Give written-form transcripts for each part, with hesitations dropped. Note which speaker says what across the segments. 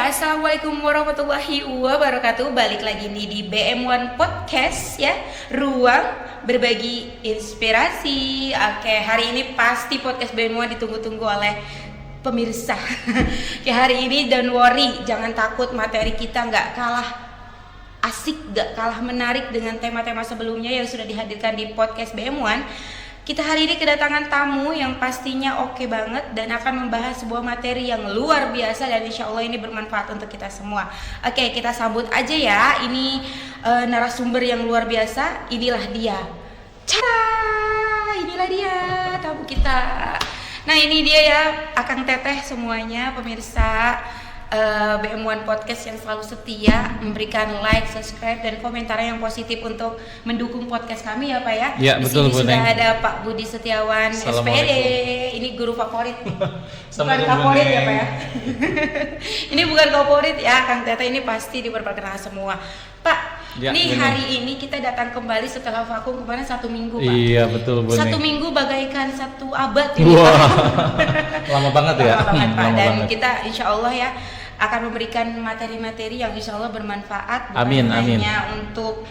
Speaker 1: Ya, assalamualaikum warahmatullahi wabarakatuh. Balik lagi nih di BM1 Podcast ya, ruang berbagi inspirasi. Oke, hari ini pasti podcast BM1 ditunggu-tunggu oleh pemirsa. Ya, hari ini don't worry, jangan takut, materi kita nggak kalah asik, nggak kalah menarik dengan tema-tema sebelumnya yang sudah dihadirkan di podcast BM1. Kita hari ini kedatangan tamu yang pastinya oke banget dan akan membahas sebuah materi yang luar biasa dan insya Allah ini bermanfaat untuk kita semua. Oke, kita sambut aja ya. Ini narasumber yang luar biasa. Inilah dia. Inilah dia tamu kita. Nah, ini dia ya, Akang Teteh semuanya pemirsa BM1 Podcast yang selalu setia memberikan like, subscribe dan komentar yang positif untuk mendukung podcast kami ya Pak ya.
Speaker 2: Ya,
Speaker 1: di
Speaker 2: betul,
Speaker 1: sini
Speaker 2: Bu
Speaker 1: sudah
Speaker 2: Neng.
Speaker 1: ada Pak Budi Setiawan SPD. Ini guru favorit nih. Bukan
Speaker 2: Assalamualaikum,
Speaker 1: favorit
Speaker 2: Bu
Speaker 1: ya
Speaker 2: Neng.
Speaker 1: Pak ya. Ini bukan favorit ya, Kang Teteh ini pasti diperkenalkan semua. Pak,
Speaker 2: Ya,
Speaker 1: nih
Speaker 2: Bu Neng.
Speaker 1: hari ini kita datang kembali setelah vakum kemarin 1 minggu Pak.
Speaker 2: Iya betul Bu
Speaker 1: 1
Speaker 2: Neng.
Speaker 1: minggu bagaikan 1 abad ini
Speaker 2: Wah,
Speaker 1: Pak.
Speaker 2: lama banget ya.
Speaker 1: Lama banget, Pak.
Speaker 2: Lama
Speaker 1: Dan
Speaker 2: banget.
Speaker 1: kita insya Allah ya akan memberikan materi-materi yang insya Allah bermanfaat bukan
Speaker 2: Amin, amin.
Speaker 1: hanya untuk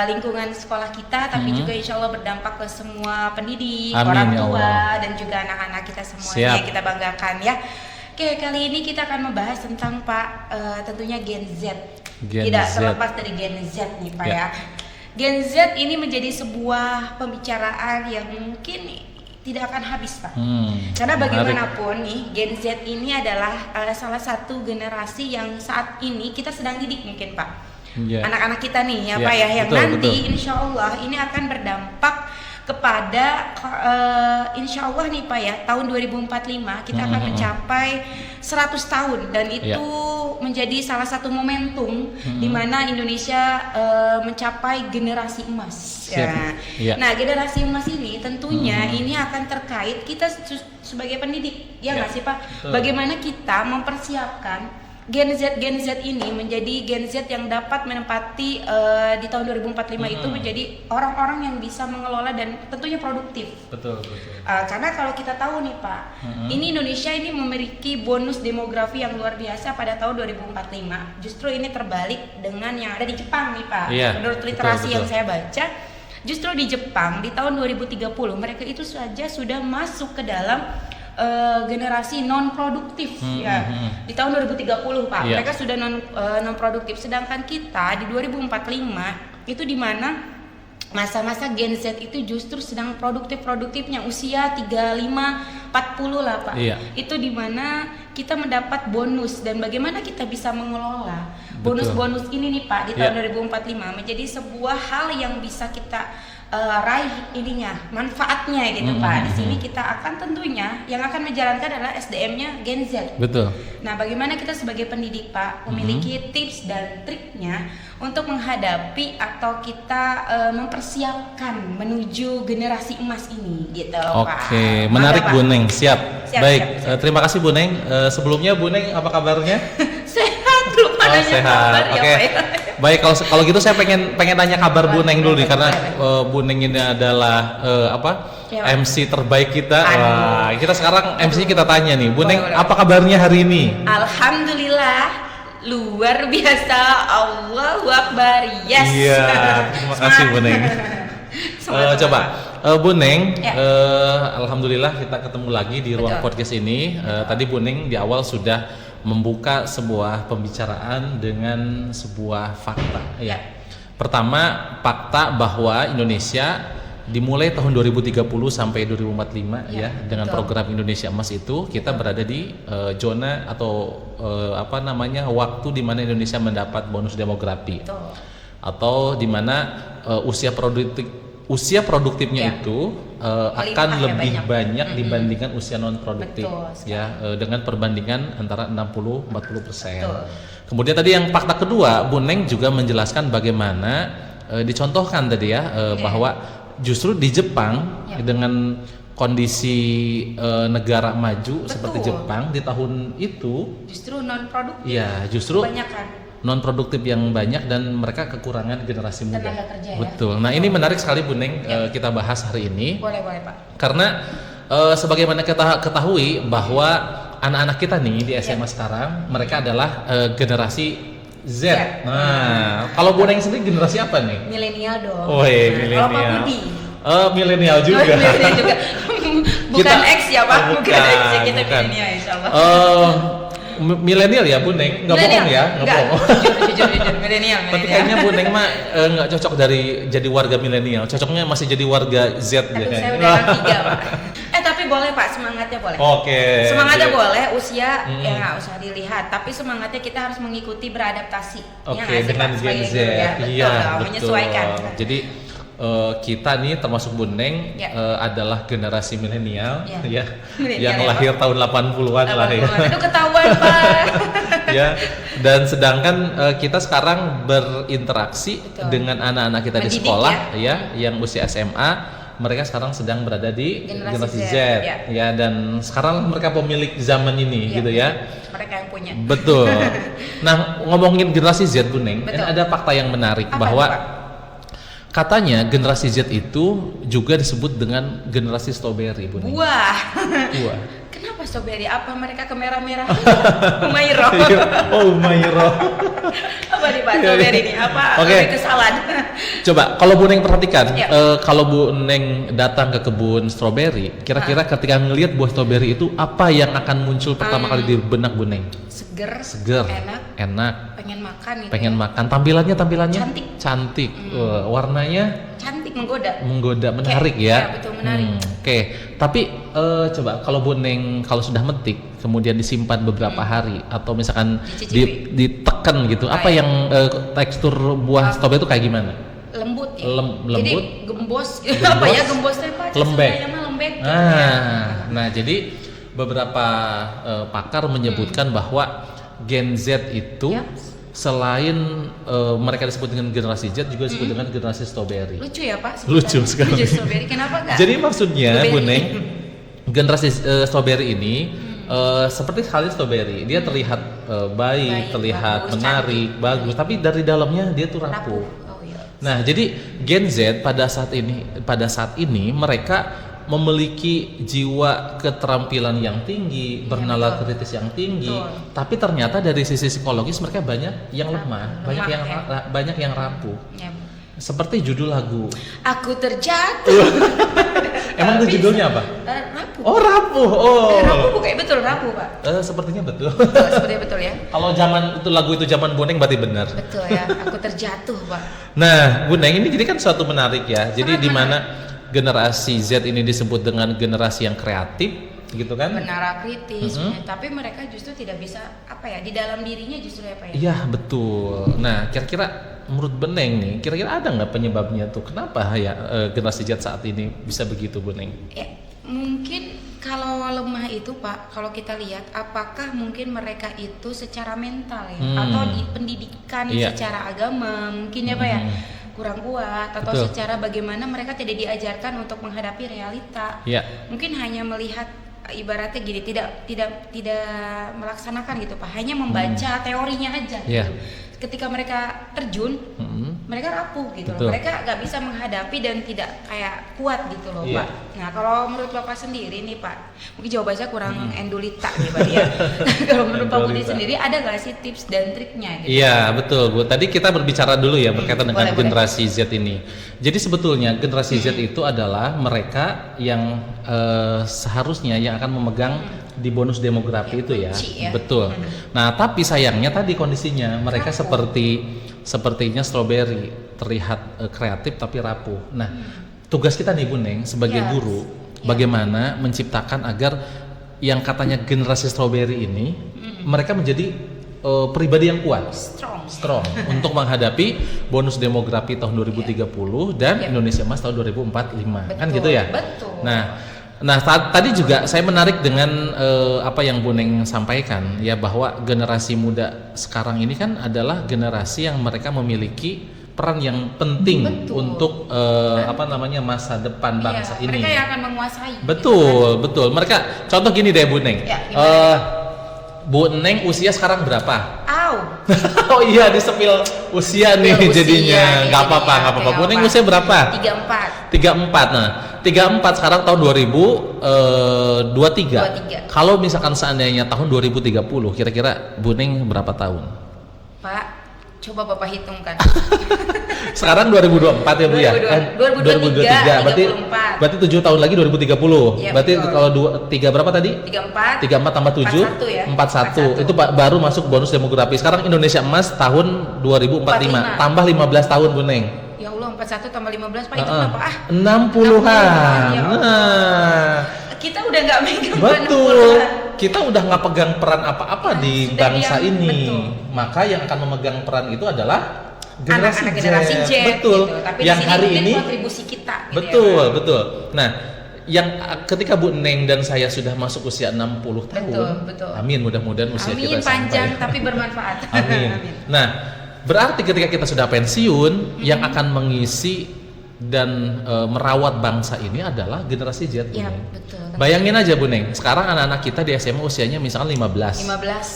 Speaker 1: lingkungan sekolah kita, tapi juga insya Allah berdampak ke semua pendidik,
Speaker 2: Amin,
Speaker 1: orang
Speaker 2: ya
Speaker 1: tua,
Speaker 2: Allah.
Speaker 1: dan juga anak-anak kita semuanya
Speaker 2: Siap.
Speaker 1: yang kita banggakan ya. Oke, kali ini kita akan membahas tentang Pak tentunya Gen Z.
Speaker 2: Gen
Speaker 1: Tidak
Speaker 2: Z.
Speaker 1: terlepas dari Gen Z nih Pak
Speaker 2: Ya.
Speaker 1: ya. Gen Z ini menjadi sebuah pembicaraan yang mungkin tidak akan habis Pak. Karena
Speaker 2: menarik.
Speaker 1: bagaimanapun nih, Gen Z ini adalah salah satu generasi yang saat ini kita sedang didik mungkin Pak.
Speaker 2: Iya.
Speaker 1: Anak-anak kita nih ya
Speaker 2: Iya,
Speaker 1: Pak ya, yang
Speaker 2: betul,
Speaker 1: nanti
Speaker 2: betul.
Speaker 1: insya Allah ini akan berdampak kepada insya Allah nih Pak ya, tahun 2045 kita akan mencapai 100 tahun dan itu menjadi salah satu momentum di mana Indonesia mencapai generasi emas.
Speaker 2: Siap.
Speaker 1: Ya.
Speaker 2: Iya.
Speaker 1: Nah, generasi emas ini tentunya ini akan terkait kita sebagai pendidik, ya nggak sih Pak?
Speaker 2: Betul.
Speaker 1: Bagaimana kita mempersiapkan Gen Z ini menjadi Gen Z yang dapat menempati di tahun 2045 itu menjadi orang-orang yang bisa mengelola dan tentunya produktif.
Speaker 2: Betul.
Speaker 1: Karena kalau kita tahu nih Pak, ini Indonesia ini memiliki bonus demografi yang luar biasa pada tahun 2045. Justru ini terbalik dengan yang ada di Jepang nih Pak.
Speaker 2: Iya,
Speaker 1: Menurut
Speaker 2: betul,
Speaker 1: literasi yang
Speaker 2: betul.
Speaker 1: saya baca, justru di Jepang di tahun 2030 mereka itu saja sudah masuk ke dalam generasi non produktif ya. Di tahun 2030 Pak,
Speaker 2: Iya.
Speaker 1: mereka sudah non produktif. Sedangkan kita di 2045 itu di mana masa-masa Gen Z itu justru sedang produktifnya usia 35 40 lah Pak.
Speaker 2: Iya.
Speaker 1: Itu di mana kita mendapat bonus dan bagaimana kita bisa mengelola
Speaker 2: Betul.
Speaker 1: bonus-bonus ini nih Pak di
Speaker 2: Iya.
Speaker 1: tahun 2045 menjadi sebuah hal yang bisa kita raih ininya, manfaatnya gitu Pak. Di sini kita akan tentunya yang akan menjalankan adalah SDM-nya Gen Z.
Speaker 2: Betul.
Speaker 1: Nah, bagaimana kita sebagai pendidik Pak memiliki tips dan triknya untuk menghadapi atau kita mempersiapkan menuju generasi emas ini gitu loh Pak.
Speaker 2: Oke,
Speaker 1: Mangga,
Speaker 2: menarik
Speaker 1: Pak.
Speaker 2: Bu Neng. Siap.
Speaker 1: Siap,
Speaker 2: Baik,
Speaker 1: siap.
Speaker 2: terima kasih Bu Neng. Sebelumnya Bu Neng apa kabarnya?
Speaker 1: Sehat, lupa
Speaker 2: Oh,
Speaker 1: nanya kabar ya
Speaker 2: Oke.
Speaker 1: Pak ya.
Speaker 2: Baik, kalau gitu saya pengen tanya kabar Bu Neng dulu nih karena
Speaker 1: Boleh.
Speaker 2: Bu Neng ini adalah
Speaker 1: Ya, Pak.
Speaker 2: MC terbaik kita.
Speaker 1: Aduh.
Speaker 2: Wah, kita sekarang MC kita tanya nih, Bu
Speaker 1: Boleh,
Speaker 2: Neng,
Speaker 1: boleh.
Speaker 2: apa kabarnya hari ini?
Speaker 1: Alhamdulillah luar biasa, Allahu Akbar. Yes.
Speaker 2: Iya, terima kasih Bu Neng.
Speaker 1: Semangat,
Speaker 2: Coba Bu Neng,
Speaker 1: Ya.
Speaker 2: alhamdulillah kita ketemu lagi di ruang
Speaker 1: Betul.
Speaker 2: podcast ini. Tadi Bu Neng di awal sudah membuka sebuah pembicaraan dengan sebuah fakta. Ya. Pertama, fakta bahwa Indonesia dimulai tahun 2030 sampai 2045
Speaker 1: Ya,
Speaker 2: dengan
Speaker 1: betul.
Speaker 2: program Indonesia Emas itu kita berada di zona atau waktu di mana Indonesia mendapat bonus demografi
Speaker 1: Betul.
Speaker 2: atau di mana usia produktifnya
Speaker 1: Ya.
Speaker 2: itu akan
Speaker 1: Melimpah ya,
Speaker 2: lebih
Speaker 1: banyak.
Speaker 2: banyak dibandingkan usia non produktif
Speaker 1: Betul sekali.
Speaker 2: ya, dengan perbandingan antara 60-40%.
Speaker 1: Betul.
Speaker 2: Kemudian tadi yang fakta kedua, Bu Neng juga menjelaskan bagaimana dicontohkan tadi ya bahwa justru di Jepang
Speaker 1: Ya.
Speaker 2: dengan kondisi negara maju seperti
Speaker 1: Betul.
Speaker 2: Jepang di tahun itu
Speaker 1: Justru non produktif.
Speaker 2: ya justru
Speaker 1: Banyak kan.
Speaker 2: non produktif yang banyak dan mereka kekurangan generasi muda.
Speaker 1: Tenaga kerja ya.
Speaker 2: Betul. Nah, ini menarik sekali Bu Neng kita bahas hari ini
Speaker 1: Boleh Pak.
Speaker 2: karena sebagaimana kita ketahui bahwa anak-anak kita nih di SMA sekarang, mereka adalah generasi Z. Nah, kalau Bu Neng sendiri generasi apa nih?
Speaker 1: Milenial dong.
Speaker 2: Oh, milenial.
Speaker 1: Kalau Pak Budi?
Speaker 2: Milenial juga.
Speaker 1: Milenial juga. Bukan X ya Pak, bukan X ya, kita
Speaker 2: bukan.
Speaker 1: milenial insyaallah.
Speaker 2: Milenial ya Bu Neng, nggak bohong ya, nggak bohong.
Speaker 1: Jujur, milenial.
Speaker 2: Tapi kayaknya Bu Neng mah nggak cocok jadi warga milenial, cocoknya masih jadi warga Z
Speaker 1: Tapi
Speaker 2: ya.
Speaker 1: saya udah anak 3 Pak. Tapi boleh Pak, semangatnya boleh.
Speaker 2: Oke.
Speaker 1: Semangatnya boleh, usia ya nggak usah dilihat, tapi semangatnya kita harus mengikuti beradaptasi.
Speaker 2: Oke, dengan Gen Z. Iya, betul.
Speaker 1: Menyesuaikan.
Speaker 2: Jadi kita nih termasuk Bu Neng adalah generasi milenial ya, yang lahir tahun 80-an lah ya.
Speaker 1: Aduh ketahuan Pak.
Speaker 2: Ya, dan sedangkan kita sekarang berinteraksi dengan anak-anak kita di sekolah ya, yang usia SMA. Mereka sekarang sedang berada di generasi Z ya, dan sekarang mereka pemilik zaman ini gitu ya.
Speaker 1: Mereka yang punya.
Speaker 2: Betul. Nah, ngomongin generasi Z Bu Neng, ada fakta yang menarik bahwa katanya generasi Z itu juga disebut dengan generasi strawberry, Bu Neng.
Speaker 1: Buah. Kenapa strawberry? Apa mereka kemerah-merah? Umairo.
Speaker 2: Umairo.
Speaker 1: Apa nih Pak strawberry ini? Apa lebih ke salad?
Speaker 2: Coba kalau Bu Neng perhatikan, kalau Bu Neng datang ke kebun strawberry, kira-kira ketika ngelihat buah strawberry itu apa yang akan muncul pertama kali di benak Bu Neng? Seger, enak, pengen makan. Tampilannya cantik. Warnanya
Speaker 1: cantik,
Speaker 2: menggoda, menarik ya.
Speaker 1: Betul, menarik.
Speaker 2: Oke. Tapi coba kalau Bu Neng kalau sudah metik kemudian disimpan beberapa hari atau misalkan ditekan gitu, apa yang tekstur buah strawberry itu kayak gimana?
Speaker 1: Lembut ya.
Speaker 2: Lembut.
Speaker 1: Jadi gembos. Apa ya gembosnya Pak?
Speaker 2: Lembek.
Speaker 1: Nah,
Speaker 2: jadi beberapa pakar menyebutkan bahwa Gen Z itu selain mereka disebut dengan generasi Z juga disebut dengan generasi strawberry.
Speaker 1: Lucu ya Pak?
Speaker 2: Lucu sekali.
Speaker 1: Strawberry. Kenapa enggak?
Speaker 2: Jadi maksudnya Bu Neng, generasi strawberry ini seperti halnya strawberry, dia terlihat baik, terlihat
Speaker 1: bagus,
Speaker 2: menarik, bagus, tapi dari dalamnya dia tuh rapuh. Nah, jadi Gen Z pada saat ini mereka memiliki jiwa keterampilan yang tinggi, bernalar kritis yang tinggi, tapi ternyata dari sisi psikologis mereka banyak yang lemah, banyak yang rapuh. Seperti judul lagu
Speaker 1: Aku Terjatuh.
Speaker 2: Emang itu judulnya apa?
Speaker 1: Rapuh.
Speaker 2: Oh, rapuh.
Speaker 1: Rapuh bukan betul rapuh Pak.
Speaker 2: Sepertinya betul.
Speaker 1: Sepertinya betul ya.
Speaker 2: Kalau lagu itu zaman Bu Neng berarti benar.
Speaker 1: Betul ya. Aku terjatuh Pak.
Speaker 2: Nah, Bu Neng ini jadi kan suatu menarik ya. Jadi di mana generasi Z ini disebut dengan generasi yang kreatif, gitu kan?
Speaker 1: Bernalar kritis, tapi mereka justru tidak bisa di dalam dirinya justru apa ya?
Speaker 2: Iya betul. Nah, kira-kira menurut Bu Neng nih, kira-kira ada nggak penyebabnya tuh? Kenapa ya generasi Z saat ini bisa begitu, Bu Neng?
Speaker 1: Ya, mungkin kalau lemah itu Pak, kalau kita lihat, apakah mungkin mereka itu secara mental ya, atau di pendidikan secara agama, mungkin ya Pak ya? Kurang kuat atau secara bagaimana mereka tidak diajarkan untuk menghadapi realita. Mungkin hanya melihat ibaratnya gini, tidak melaksanakan gitu Pak, hanya membaca teorinya aja gitu. Ketika mereka terjun, mereka rapuh gitu loh. Mereka nggak bisa menghadapi dan tidak kayak kuat gitu loh Pak. Nah kalau menurut Bapak sendiri nih Pak, mungkin jawabannya kurang endulita nih Pak ya. Kalau menurut Pak Budi sendiri ada nggak sih tips dan triknya gitu? Iya
Speaker 2: betul Bu. Tadi kita berbicara dulu ya berkaitan dengan generasi Z ini. Jadi sebetulnya generasi Z itu adalah mereka yang seharusnya yang akan memegang di bonus demografi itu ya. Betul. Nah tapi sayangnya tadi kondisinya mereka sepertinya strawberry, terlihat kreatif tapi rapuh. Nah tugas kita nih Bu Neng sebagai guru, bagaimana menciptakan agar yang katanya generasi strawberry ini mereka menjadi pribadi yang kuat, strong untuk menghadapi bonus demografi tahun 2030 dan Indonesia Emas tahun 2045. Kan gitu ya?
Speaker 1: Betul.
Speaker 2: Nah tadi juga saya menarik dengan apa yang Bu Neng sampaikan ya, bahwa generasi muda sekarang ini kan adalah generasi yang mereka memiliki peran yang penting untuk masa depan bangsa ini.
Speaker 1: Mereka yang akan menguasai.
Speaker 2: Betul. Mereka contoh gini deh Bu Neng. Bu Neng usia sekarang berapa? Oh iya, disepil usia nih jadinya. Nggak apa-apa. Bu Neng usia berapa?
Speaker 1: 34.
Speaker 2: 34. Nah, 34 sekarang tahun 2023.
Speaker 1: 23.
Speaker 2: Kalau misalkan seandainya tahun 2030, kira-kira Bu Neng berapa tahun?
Speaker 1: Pak, coba Bapak hitungkan.
Speaker 2: Sekarang 2024 ya Bu ya?
Speaker 1: 2023,
Speaker 2: berarti 7 tahun lagi 2030.
Speaker 1: Ya,
Speaker 2: berarti
Speaker 1: betul.
Speaker 2: kalau 3 berapa tadi?
Speaker 1: 34
Speaker 2: tambah 7
Speaker 1: 41 ya?
Speaker 2: 41. Itu baru masuk bonus demografi. Sekarang Indonesia Emas tahun 2045 tambah 15 tahun Bu Neng.
Speaker 1: Ya Allah, 41 tambah 15 Pak, itu berapa?
Speaker 2: 60-an.
Speaker 1: Ya Allah.
Speaker 2: Nah,
Speaker 1: Kita udah nggak megang
Speaker 2: betul.
Speaker 1: 60-an.
Speaker 2: Kita udah nggak pegang peran apa-apa di
Speaker 1: sudah
Speaker 2: bangsa
Speaker 1: yang-
Speaker 2: ini.
Speaker 1: betul.
Speaker 2: Maka yang akan memegang peran itu adalah
Speaker 1: Anak-anak generasi Z,
Speaker 2: betul.
Speaker 1: gitu. Tapi
Speaker 2: Yang
Speaker 1: di sini
Speaker 2: hari
Speaker 1: mungkin
Speaker 2: ini
Speaker 1: kontribusi kita gitu
Speaker 2: betul,
Speaker 1: ya, Pak.
Speaker 2: betul. Nah, yang ketika Bu Neng dan saya sudah masuk usia 60 tahun.
Speaker 1: Betul.
Speaker 2: Amin, mudah-mudahan usia
Speaker 1: Amin,
Speaker 2: kita
Speaker 1: panjang
Speaker 2: sampai.
Speaker 1: tapi bermanfaat.
Speaker 2: Amin. Nah, berarti ketika kita sudah pensiun, yang akan mengisi dan merawat bangsa ini adalah generasi Z. Bu
Speaker 1: Ya,
Speaker 2: Neng.
Speaker 1: betul.
Speaker 2: Bayangin aja Bu Neng, sekarang anak-anak kita di SMA usianya misalkan 15.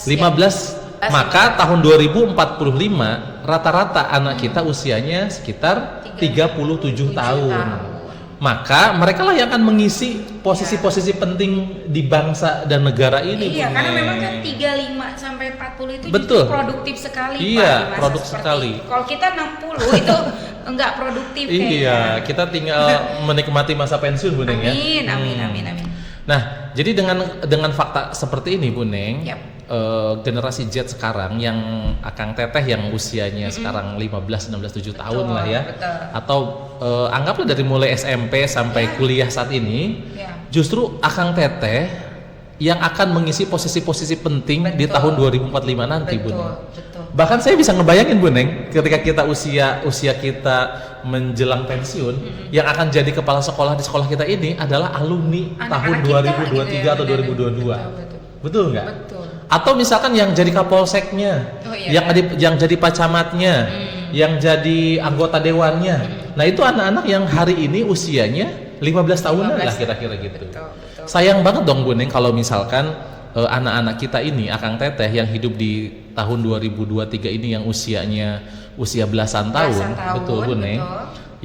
Speaker 1: 15.
Speaker 2: Maka tahun 2045 rata-rata anak kita usianya sekitar 37 tahun. Maka mereka lah yang akan mengisi posisi-posisi penting di bangsa dan negara ini.
Speaker 1: Iya,
Speaker 2: Bu
Speaker 1: karena
Speaker 2: Neng.
Speaker 1: memang kan 35 sampai 40 itu
Speaker 2: Betul.
Speaker 1: justru produktif sekali Pak,
Speaker 2: Iya,
Speaker 1: di masa
Speaker 2: produktif
Speaker 1: seperti
Speaker 2: sekali.
Speaker 1: itu. Kalau kita 60 itu enggak produktif
Speaker 2: Iya,
Speaker 1: kayaknya.
Speaker 2: kita tinggal menikmati masa pensiun Bu Neng ya.
Speaker 1: Amin.
Speaker 2: Nah, jadi dengan fakta seperti ini Bu Neng,
Speaker 1: Yap.
Speaker 2: generasi Z sekarang yang Akang Teteh yang usianya sekarang 15, 16, 7 tahun lah ya.
Speaker 1: Betul.
Speaker 2: Atau anggaplah dari mulai SMP sampai kuliah saat ini,
Speaker 1: Ya.
Speaker 2: justru Akang Teteh yang akan mengisi posisi-posisi penting di
Speaker 1: Betul.
Speaker 2: tahun 2045 nanti Bu Neng.
Speaker 1: Betul.
Speaker 2: Bahkan saya bisa ngebayangin Bu Neng, ketika kita usia kita menjelang pensiun, yang akan jadi kepala sekolah di sekolah kita ini adalah alumni tahun
Speaker 1: Anak-anak kita
Speaker 2: 2023
Speaker 1: gitu ya,
Speaker 2: atau 2022.
Speaker 1: betul.
Speaker 2: Betul nggak?
Speaker 1: Betul.
Speaker 2: Atau misalkan yang jadi kapolseknya,
Speaker 1: Oh, iya.
Speaker 2: yang jadi pacamatnya, yang jadi anggota dewannya. Nah, itu anak-anak yang hari ini usianya 15 tahunan lah
Speaker 1: 15.
Speaker 2: kira-kira gitu.
Speaker 1: Betul.
Speaker 2: Sayang banget dong Bu Neng kalau misalkan anak-anak kita ini Akang Teteh yang hidup di tahun 2023 ini yang usia belasan tahun, betul Bu Neng,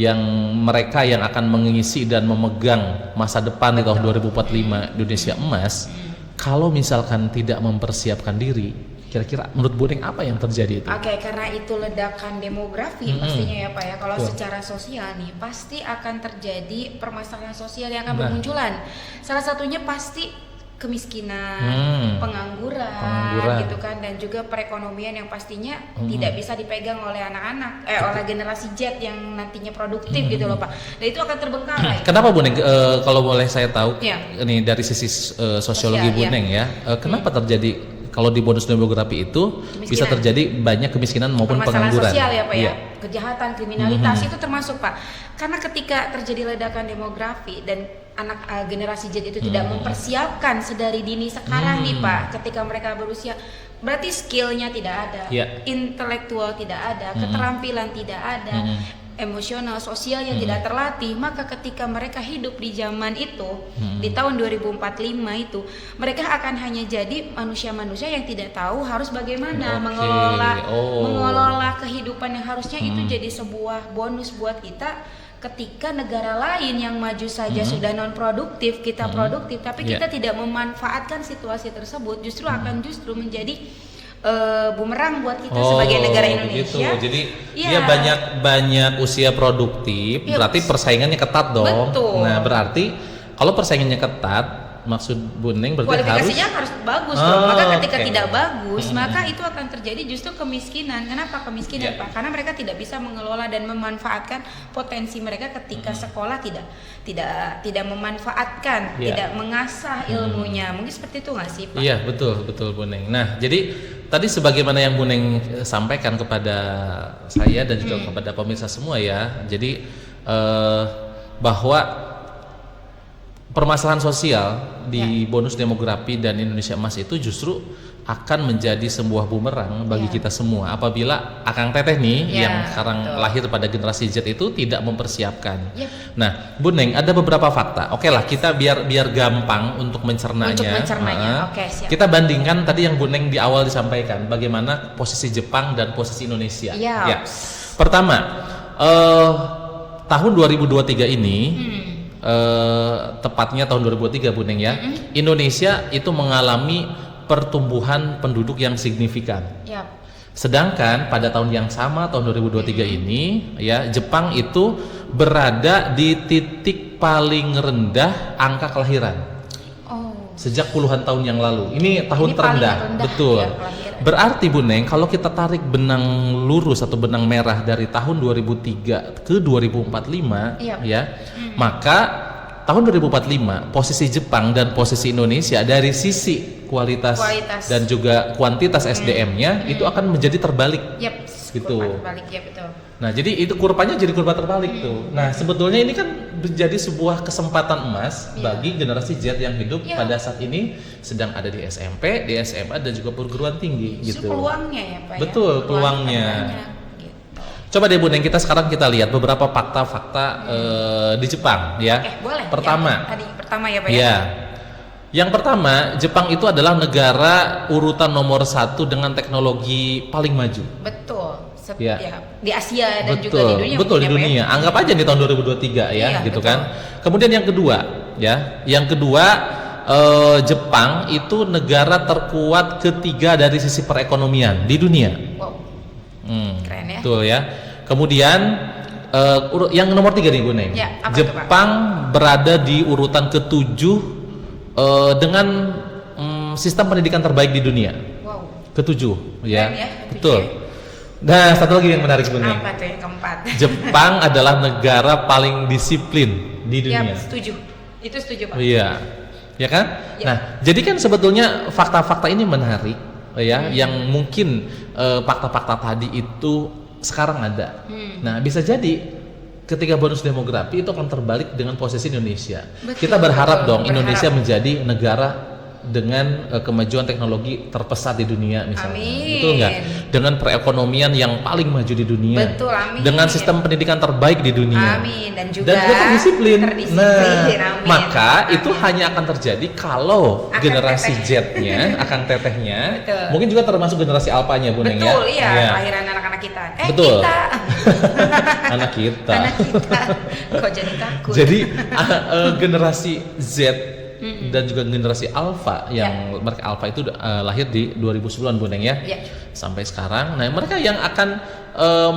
Speaker 2: yang mereka yang akan mengisi dan memegang masa depan di tahun 2045 Indonesia Emas, kalau misalkan tidak mempersiapkan diri, kira-kira menurut Bu Neng apa yang terjadi itu?
Speaker 1: Oke, karena itu ledakan demografi pastinya ya Pak ya. Kalau
Speaker 2: Betul.
Speaker 1: secara sosial nih pasti akan terjadi permasalahan sosial yang akan
Speaker 2: Nah.
Speaker 1: bermunculan. Salah satunya pasti kemiskinan, pengangguran gitu kan, dan juga perekonomian yang pastinya tidak bisa dipegang oleh anak-anak, oleh generasi Z yang nantinya produktif gitu loh Pak. Dan itu akan terbengkalai.
Speaker 2: Kenapa Bu Neng? Kalau boleh saya tahu,
Speaker 1: Iya.
Speaker 2: ini dari sisi sosiologi Bu
Speaker 1: Sosial,
Speaker 2: Neng ya, kenapa terjadi kalau di bonus demografi itu bisa
Speaker 1: Kemiskinan.
Speaker 2: terjadi banyak kemiskinan maupun
Speaker 1: Permasalahan
Speaker 2: pengangguran?
Speaker 1: sosial ya Pak
Speaker 2: Iya.
Speaker 1: ya, kejahatan, kriminalitas itu termasuk Pak. Karena ketika terjadi ledakan demografi dan anak generasi Z itu tidak mempersiapkan sedari dini sekarang nih Pak, ketika mereka berusia, berarti skillnya tidak ada,
Speaker 2: Iya.
Speaker 1: intelektual tidak ada, keterampilan tidak ada, emosional, sosial yang tidak terlatih, maka ketika mereka hidup di zaman itu, di tahun 2045 itu, mereka akan hanya jadi manusia-manusia yang tidak tahu harus bagaimana mengelola kehidupan yang harusnya itu jadi sebuah bonus buat kita. Ketika negara lain yang maju saja sudah non produktif, kita produktif, tapi kita tidak memanfaatkan situasi tersebut, justru akan menjadi bumerang buat kita sebagai negara Indonesia.
Speaker 2: Begitu. Jadi
Speaker 1: Ya.
Speaker 2: dia banyak usia produktif,
Speaker 1: Ya,
Speaker 2: berarti persaingannya ketat dong.
Speaker 1: Betul.
Speaker 2: Nah, berarti kalau persaingannya ketat, maksud Bu Neng berarti
Speaker 1: Kualifikasinya harus bagus dong. Maka ketika
Speaker 2: oke.
Speaker 1: tidak bagus, maka itu akan terjadi justru kemiskinan. Kenapa kemiskinan
Speaker 2: Ya.
Speaker 1: Pak? Karena mereka tidak bisa mengelola dan memanfaatkan potensi mereka ketika sekolah tidak memanfaatkan,
Speaker 2: Ya.
Speaker 1: tidak mengasah ilmunya. Mungkin seperti itu nggak sih Pak?
Speaker 2: Iya, betul Bu Neng. Nah, jadi tadi sebagaimana yang Bu Neng sampaikan kepada saya dan juga kepada pemirsa semua ya. Jadi bahwa permasalahan sosial di bonus demografi dan Indonesia Emas itu justru akan menjadi sebuah bumerang bagi kita semua apabila Akang Teteh nih yang sekarang lahir pada generasi Z itu tidak mempersiapkan.
Speaker 1: Yep.
Speaker 2: Nah, Bu Neng, ada beberapa fakta. Oke lah, kita biar gampang untuk mencernanya.
Speaker 1: Oke, siap.
Speaker 2: Kita bandingkan tadi yang Bu Neng di awal disampaikan bagaimana posisi Jepang dan posisi Indonesia.
Speaker 1: Iya.
Speaker 2: Ya. Pertama, tahun 2023 ini tepatnya tahun 2023 Bu Neng ya, Indonesia itu mengalami pertumbuhan penduduk yang signifikan.
Speaker 1: Yap.
Speaker 2: Sedangkan pada tahun yang sama tahun 2023 ini ya, Jepang itu berada di titik paling rendah angka kelahiran
Speaker 1: Oh.
Speaker 2: sejak puluhan tahun yang lalu. Ini tahun
Speaker 1: Ini paling
Speaker 2: terendah,
Speaker 1: rendah
Speaker 2: betul.
Speaker 1: ya, kelahiran.
Speaker 2: Berarti Bu Neng, kalau kita tarik benang lurus atau benang merah dari tahun 2003 ke 2045
Speaker 1: Iya.
Speaker 2: ya, maka tahun 2045 posisi Jepang dan posisi Indonesia dari sisi kualitas dan juga kuantitas SDM-nya itu akan menjadi terbalik.
Speaker 1: Yap.
Speaker 2: Gitu.
Speaker 1: Kurva terbalik, ya betul.
Speaker 2: Nah, jadi itu kurvanya jadi kurva terbalik tuh. Nah, sebetulnya ini kan menjadi sebuah kesempatan emas bagi generasi Z yang hidup pada saat ini sedang ada di SMP, di SMA dan juga perguruan tinggi
Speaker 1: Justru
Speaker 2: gitu.
Speaker 1: peluangnya ya Pak.
Speaker 2: Betul,
Speaker 1: ya?
Speaker 2: peluangnya.
Speaker 1: Banyak, gitu.
Speaker 2: Coba deh Bu Neng, sekarang kita lihat beberapa fakta-fakta di Jepang ya.
Speaker 1: Oke, boleh.
Speaker 2: Pertama.
Speaker 1: Yang tadi pertama ya Pak ya.
Speaker 2: Ya. Yang pertama, Jepang itu adalah negara urutan nomor 1 dengan teknologi paling maju.
Speaker 1: Betul.
Speaker 2: Ya.
Speaker 1: Ya, di Asia dan
Speaker 2: Betul,
Speaker 1: juga di dunia.
Speaker 2: betul di
Speaker 1: mungkin ya, Pak ya.
Speaker 2: dunia. Anggap aja di tahun 2023 ya,
Speaker 1: Iya,
Speaker 2: gitu
Speaker 1: betul.
Speaker 2: kan. Kemudian yang kedua, ya, yang kedua Jepang itu negara terkuat ketiga dari sisi perekonomian di dunia.
Speaker 1: Wow. Keren ya.
Speaker 2: Betul ya. Kemudian yang nomor 3 nih Bu Neng.
Speaker 1: Ya, apa tuh, Pak?
Speaker 2: Jepang berada di urutan ke-7 dengan sistem pendidikan terbaik di dunia.
Speaker 1: Wow.
Speaker 2: Ke-7 ya.
Speaker 1: Keren ya,
Speaker 2: Betul. Nah, satu lagi yang menarik Bu Neng.
Speaker 1: Apa tuh yang keempat?
Speaker 2: Jepang adalah negara paling disiplin di
Speaker 1: Ya,
Speaker 2: dunia.
Speaker 1: setuju. Itu setuju Pak.
Speaker 2: Iya. Ya kan?
Speaker 1: Ya.
Speaker 2: Nah, jadi kan sebetulnya fakta-fakta ini menarik ya, yang mungkin fakta-fakta tadi itu sekarang ada. Nah, bisa jadi ketika bonus demografi itu akan terbalik dengan posisi Indonesia.
Speaker 1: Betul,
Speaker 2: Kita berharap
Speaker 1: betul,
Speaker 2: dong Indonesia
Speaker 1: berharap.
Speaker 2: menjadi negara dengan kemajuan teknologi terpesat di dunia misalnya.
Speaker 1: Amin.
Speaker 2: Betul nggak? Dengan perekonomian yang paling maju di dunia.
Speaker 1: Betul, amin.
Speaker 2: Dengan sistem pendidikan terbaik di dunia.
Speaker 1: Amin. Dan juga
Speaker 2: terdisiplin.
Speaker 1: Terdisiplin,
Speaker 2: Nah,
Speaker 1: amin.
Speaker 2: maka
Speaker 1: Amin.
Speaker 2: itu hanya akan terjadi kalau
Speaker 1: Akan
Speaker 2: generasi
Speaker 1: teteh.
Speaker 2: Z-nya, akan tetehnya,
Speaker 1: Betul.
Speaker 2: mungkin juga termasuk generasi alpanya Bu Neng ya.
Speaker 1: Betul, iya.
Speaker 2: Iya.
Speaker 1: Lahiran anak-anak kita.
Speaker 2: Betul.
Speaker 1: Kita.
Speaker 2: Anak kita.
Speaker 1: Anak kita. Kok jadi takut?
Speaker 2: Jadi generasi Z dan juga generasi Alpha yang mereka Alpha itu lahir di 2009 Bu Neng ya.
Speaker 1: Ya.
Speaker 2: Sampai sekarang. Nah, mereka yang akan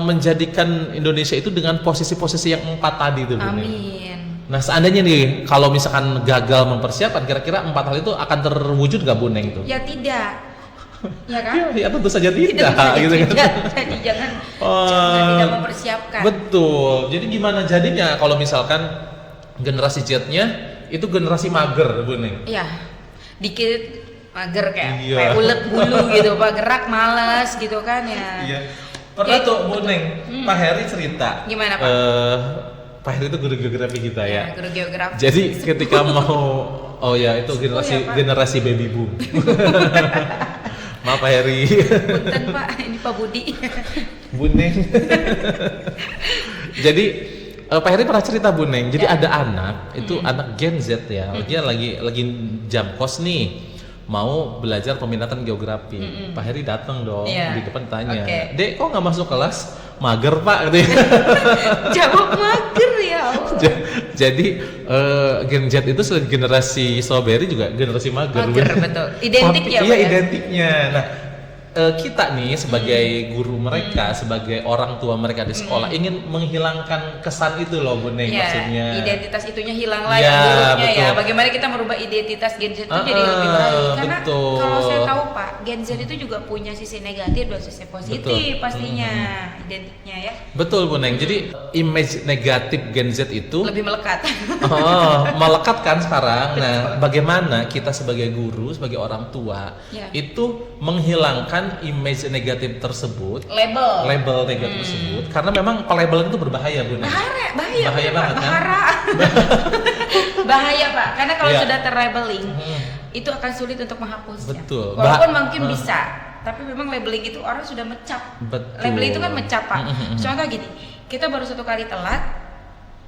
Speaker 2: menjadikan Indonesia itu dengan posisi-posisi yang 4 tadi itu Bu Neng.
Speaker 1: Amin.
Speaker 2: Nah, seandainya nih kalau misalkan gagal mempersiapkan, kira-kira 4 hal itu akan terwujud gak Bu Neng itu?
Speaker 1: Ya tidak. Ya kan?
Speaker 2: Ya tentu saja tidak,
Speaker 1: Tidak,
Speaker 2: gitu kan.
Speaker 1: tidak. Jadi jangan tidak mempersiapkan.
Speaker 2: Betul. Jadi gimana jadinya kalau misalkan generasi Z-nya itu generasi mager Bu Neng?
Speaker 1: Iya. Dikit mager kayak
Speaker 2: Iya.
Speaker 1: kayak ulet bulu gitu, Pak. Gerak malas gitu kan ya.
Speaker 2: Iya. Pernah
Speaker 1: Ya,
Speaker 2: tuh Bu Neng, Pak Heri cerita.
Speaker 1: Gimana, Pak?
Speaker 2: Pak Heri itu guru geografi kita ya.
Speaker 1: Guru geografi.
Speaker 2: Jadi ketika mau itu generasi
Speaker 1: Pak.
Speaker 2: generasi baby boom. Maaf Pak Heri.
Speaker 1: Punten Pak, ini Pak Budi.
Speaker 2: Bu Neng. Jadi Pak Heri pernah cerita Bu Neng. Jadi ada anak, itu anak Gen Z ya. Dia lagi jam kos nih. Mau belajar peminatan geografi. Pak Heri datang dong
Speaker 1: Iya.
Speaker 2: di depan tanya,
Speaker 1: Oke.
Speaker 2: "Dek, kok nggak masuk kelas?" "Mager, Pak," katanya.
Speaker 1: Jawab mager ya Allah.
Speaker 2: Jadi Gen Z itu selain generasi strawberry juga generasi mager.
Speaker 1: Mager, betul. Identik ya,
Speaker 2: Iya,
Speaker 1: Pak ya?
Speaker 2: identiknya. Nah, kita nih sebagai guru mereka, sebagai orang tua mereka di sekolah ingin menghilangkan kesan itu loh Bu Neng,
Speaker 1: Ya,
Speaker 2: maksudnya.
Speaker 1: identitas itunya hilang lah
Speaker 2: Ya,
Speaker 1: yang buruknya ya.
Speaker 2: betul.
Speaker 1: Bagaimana kita merubah identitas Gen Z itu jadi lebih baik. Karena
Speaker 2: betul.
Speaker 1: kalau saya tahu Pak, Gen Z itu juga punya sisi negatif dan sisi positif
Speaker 2: Betul.
Speaker 1: pastinya identiknya ya.
Speaker 2: Betul Bu Neng. Jadi image negatif Gen Z itu
Speaker 1: Lebih melekat.
Speaker 2: melekat kan sekarang. Nah, bagaimana kita sebagai guru, sebagai orang tua
Speaker 1: Ya.
Speaker 2: itu menghilangkan image negatif tersebut,
Speaker 1: Label.
Speaker 2: label negatif tersebut, karena memang pelabelan itu berbahaya Bu Neng.
Speaker 1: Bahaya
Speaker 2: Bahaya
Speaker 1: Pak.
Speaker 2: banget, kan?
Speaker 1: Bahara. Bahaya Pak, karena kalau
Speaker 2: Iya.
Speaker 1: sudah terlabeling itu akan sulit untuk menghapusnya.
Speaker 2: Betul.
Speaker 1: Walaupun mungkin bisa, tapi memang labeling itu orang sudah mecap.
Speaker 2: Betul.
Speaker 1: Labeling itu kan mecap Pak. Contoh gini, kita baru 1 kali telat,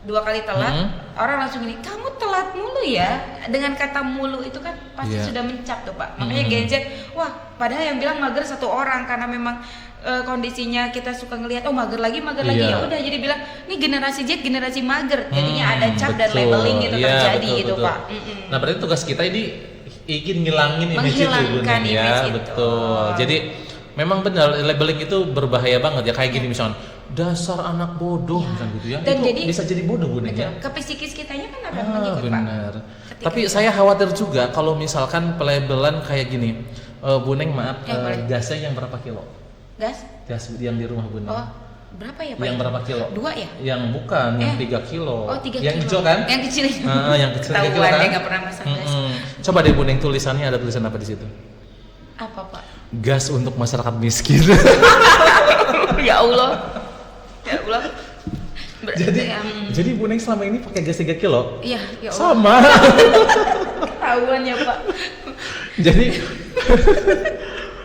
Speaker 1: 2 kali telat, orang langsung gini, kamu telat mulu ya. Dengan kata mulu itu kan pasti
Speaker 2: Iya.
Speaker 1: sudah mencap tuh Pak. Makanya Gen Z, wah padahal yang bilang mager satu orang karena memang kondisinya kita suka ngelihat mager lagi
Speaker 2: Iya.
Speaker 1: ya udah jadi bilang ini generasi Z generasi mager. Jadinya ada cap dan
Speaker 2: betul.
Speaker 1: labeling gitu
Speaker 2: Iya,
Speaker 1: terjadi
Speaker 2: betul,
Speaker 1: gitu
Speaker 2: betul.
Speaker 1: Pak.
Speaker 2: Nah, berarti tugas kita ini ingin ngilangin image itu
Speaker 1: Menghilangkan
Speaker 2: Bun, ya,
Speaker 1: image itu.
Speaker 2: betul. Jadi memang benar labeling itu berbahaya banget ya, kayak gini misalnya dasar anak bodoh misalnya gitu ya.
Speaker 1: Dan
Speaker 2: itu
Speaker 1: jadi-
Speaker 2: bisa jadi bodoh Bun ya.
Speaker 1: Betul. Ke psikis kitanya kan akan
Speaker 2: Ah,
Speaker 1: mengikut Pak.
Speaker 2: benar.
Speaker 1: Ketika
Speaker 2: Tapi
Speaker 1: kita-
Speaker 2: saya khawatir juga kalau misalkan pelabelan kayak gini. Buneng maaf,
Speaker 1: Ya, boleh.
Speaker 2: gasnya yang berapa kilo?
Speaker 1: Gas?
Speaker 2: Gas yang di rumah Buneng.
Speaker 1: Oh, berapa ya Pak?
Speaker 2: Yang berapa kilo?
Speaker 1: 2 ya?
Speaker 2: Yang bukan, yang
Speaker 1: Eh.
Speaker 2: 3 kilo.
Speaker 1: Oh, 3
Speaker 2: yang
Speaker 1: kilo.
Speaker 2: hijau kan?
Speaker 1: Yang kecil itu.
Speaker 2: Yang kecil 3 kilo
Speaker 1: Ketahuan
Speaker 2: kan?
Speaker 1: dia nggak pernah masak gas.
Speaker 2: Coba deh Buneng, tulisannya ada tulisan apa di situ?
Speaker 1: Apa Pak?
Speaker 2: Gas untuk masyarakat miskin.
Speaker 1: Ya Allah. Ya Allah.
Speaker 2: jadi Buneng selama ini pakai gas 3 kilo?
Speaker 1: Iya, ya Allah.
Speaker 2: Sama.
Speaker 1: Ketahuan ya Pak.
Speaker 2: jadi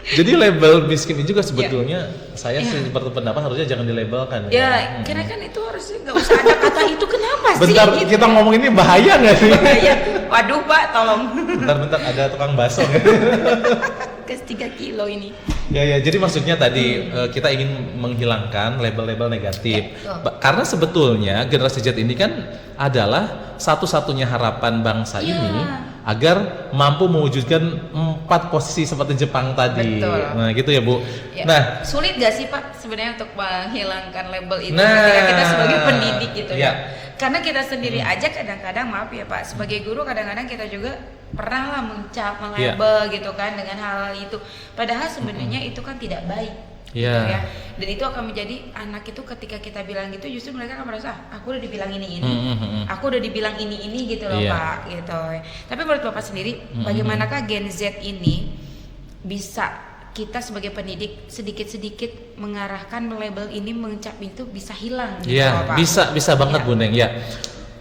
Speaker 2: jadi label miskin ini juga sebetulnya saya
Speaker 1: Iya.
Speaker 2: sih berpendapat harusnya jangan dilabelkan
Speaker 1: Ya, karena kan itu harusnya nggak usah ada kata itu kenapa sih?
Speaker 2: Bentar,
Speaker 1: Gitu.
Speaker 2: kita ngomong ini bahaya nggak sih?
Speaker 1: Bahaya. Waduh Pak, tolong.
Speaker 2: Bentar, ada tukang bakso.
Speaker 1: Gas 3 kilo ini.
Speaker 2: Ya, jadi maksudnya tadi kita ingin menghilangkan label-label negatif.
Speaker 1: Ya,
Speaker 2: Karena sebetulnya generasi Z ini kan adalah satu-satunya harapan bangsa
Speaker 1: Ya.
Speaker 2: ini agar mampu mewujudkan 4 posisi seperti Jepang tadi.
Speaker 1: Betul.
Speaker 2: Nah, gitu ya, Bu.
Speaker 1: Ya.
Speaker 2: Nah,
Speaker 1: Sulit gak sih Pak sebenarnya untuk menghilangkan label itu
Speaker 2: Nah.
Speaker 1: ketika kita sebagai pendidik gitu
Speaker 2: Ya.
Speaker 1: ya? Karena kita sendiri aja kadang-kadang maaf ya Pak, sebagai guru kadang-kadang kita juga pernah lah mencap, melabel gitu kan dengan hal itu. Padahal sebenarnya itu kan tidak baik. Gitu
Speaker 2: Ya.
Speaker 1: ya. Dan itu akan menjadi anak itu ketika kita bilang gitu justru mereka akan merasa aku udah dibilang ini. Aku udah dibilang ini gitu loh
Speaker 2: Iya.
Speaker 1: Pak gitu. Tapi menurut Bapak sendiri bagaimanakah Gen Z ini bisa kita sebagai pendidik sedikit-sedikit mengarahkan label ini mengecap itu bisa hilang gitu
Speaker 2: Iya,
Speaker 1: loh, Pak.
Speaker 2: bisa banget
Speaker 1: Iya.
Speaker 2: Bu Neng ya.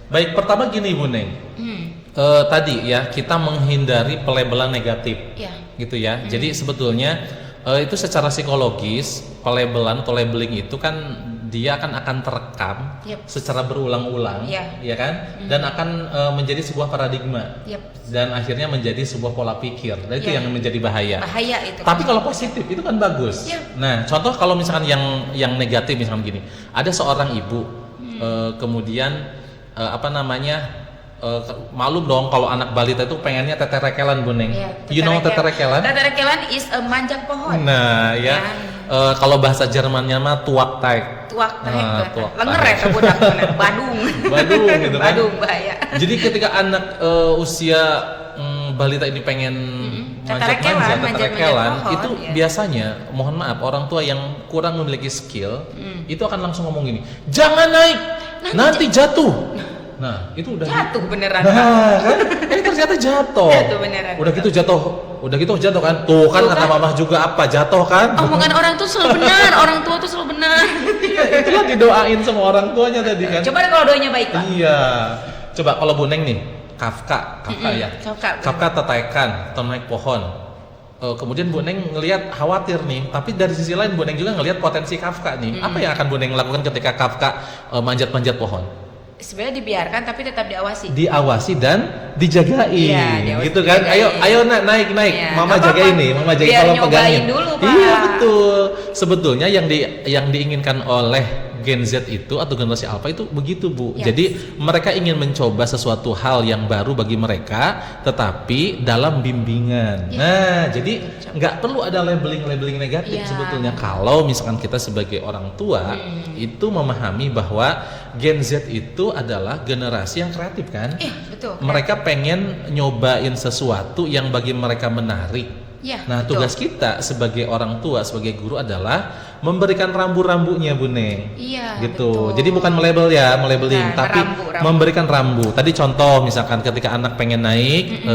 Speaker 2: Baik, pertama gini Bu Neng. Tadi ya kita menghindari pelabelan negatif.
Speaker 1: Iya.
Speaker 2: Gitu ya. Jadi sebetulnya itu secara psikologis pelabelan atau labeling itu kan dia akan terekam
Speaker 1: Yep.
Speaker 2: secara berulang-ulang,
Speaker 1: Iya.
Speaker 2: ya kan? Dan akan menjadi sebuah paradigma.
Speaker 1: Yep.
Speaker 2: Dan akhirnya menjadi sebuah pola pikir. Dan itu
Speaker 1: Iya.
Speaker 2: yang menjadi bahaya.
Speaker 1: Bahaya itu.
Speaker 2: Tapi kalau positif itu kan bagus.
Speaker 1: Iya.
Speaker 2: Nah, contoh kalau misalkan yang negatif misalkan gini, ada seorang ibu kemudian malum dong kalau anak balita itu pengennya teterekelan Bu Neng.
Speaker 1: Iya,
Speaker 2: You know teterekelan?
Speaker 1: Teterekelan is a manjat pohon.
Speaker 2: Nah, ya. Kalau bahasa Jermannya mah tuakteig.
Speaker 1: Tuak
Speaker 2: Nah, tuak
Speaker 1: lenger
Speaker 2: taek.
Speaker 1: ya budak Badung.
Speaker 2: Badung gitu kan.
Speaker 1: Badung bahaya.
Speaker 2: Jadi ketika anak usia balita ini pengen
Speaker 1: Teterekelan,
Speaker 2: teterekelan,
Speaker 1: pohon,
Speaker 2: itu
Speaker 1: ya.
Speaker 2: biasanya mohon maaf orang tua yang kurang memiliki skill itu akan langsung ngomong gini, jangan naik, nanti jatuh. Nah, itu udah
Speaker 1: Jatuh beneran.
Speaker 2: Nah, kan? Ternyata jatuh.
Speaker 1: Jatuh beneran.
Speaker 2: Udah gitu jatuh kan. Tuh kan
Speaker 1: Tuh
Speaker 2: kata
Speaker 1: kan.
Speaker 2: mamah juga apa jatuh kan?
Speaker 1: Omongan orang tuh selalu benar, orang tua tuh selalu benar.
Speaker 2: Itulah didoain sama orang tuanya tadi kan.
Speaker 1: Coba deh kalau doanya baik Pak.
Speaker 2: Iya. Coba kalau Bu Neng nih, Kafka ya.
Speaker 1: Kafka.
Speaker 2: Tetekan atau naik pohon. Kemudian Bu Neng ngelihat khawatir nih, tapi dari sisi lain Bu Neng juga ngelihat potensi Kafka nih. Apa yang akan Bu Neng lakukan ketika Kafka manjat-manjat pohon?
Speaker 1: Sebenarnya dibiarkan tapi tetap diawasi.
Speaker 2: Diawasi dan dijagain,
Speaker 1: Iya, diawasi,
Speaker 2: gitu kan?
Speaker 1: dijagain.
Speaker 2: Ayo naik,
Speaker 1: Iya,
Speaker 2: mama
Speaker 1: nggak
Speaker 2: jagain
Speaker 1: apa-apa.
Speaker 2: nih, mama jagain
Speaker 1: Biar
Speaker 2: kalau
Speaker 1: nyobain
Speaker 2: pegangin.
Speaker 1: dulu, Pak.
Speaker 2: Iya betul. Sebetulnya yang diinginkan oleh Gen Z itu atau generasi Alpha itu begitu Bu.
Speaker 1: Yes.
Speaker 2: Jadi mereka ingin mencoba sesuatu hal yang baru bagi mereka, tetapi dalam bimbingan.
Speaker 1: Yes.
Speaker 2: Nah, jadi nggak perlu ada labeling negatif
Speaker 1: Iya.
Speaker 2: sebetulnya. Kalau misalkan kita sebagai orang tua itu memahami bahwa Gen Z itu adalah generasi yang kreatif kan.
Speaker 1: Betul.
Speaker 2: Mereka pengen nyobain sesuatu yang bagi mereka menarik.
Speaker 1: Iya,
Speaker 2: Nah,
Speaker 1: betul.
Speaker 2: tugas kita sebagai orang tua, sebagai guru adalah memberikan rambu-rambunya, Bu Neng.
Speaker 1: Iya,
Speaker 2: Gitu.
Speaker 1: betul.
Speaker 2: Jadi bukan melabel ya, melabeling,
Speaker 1: Bukan,
Speaker 2: tapi
Speaker 1: rambu.
Speaker 2: memberikan rambu. Tadi contoh misalkan ketika anak pengen naik,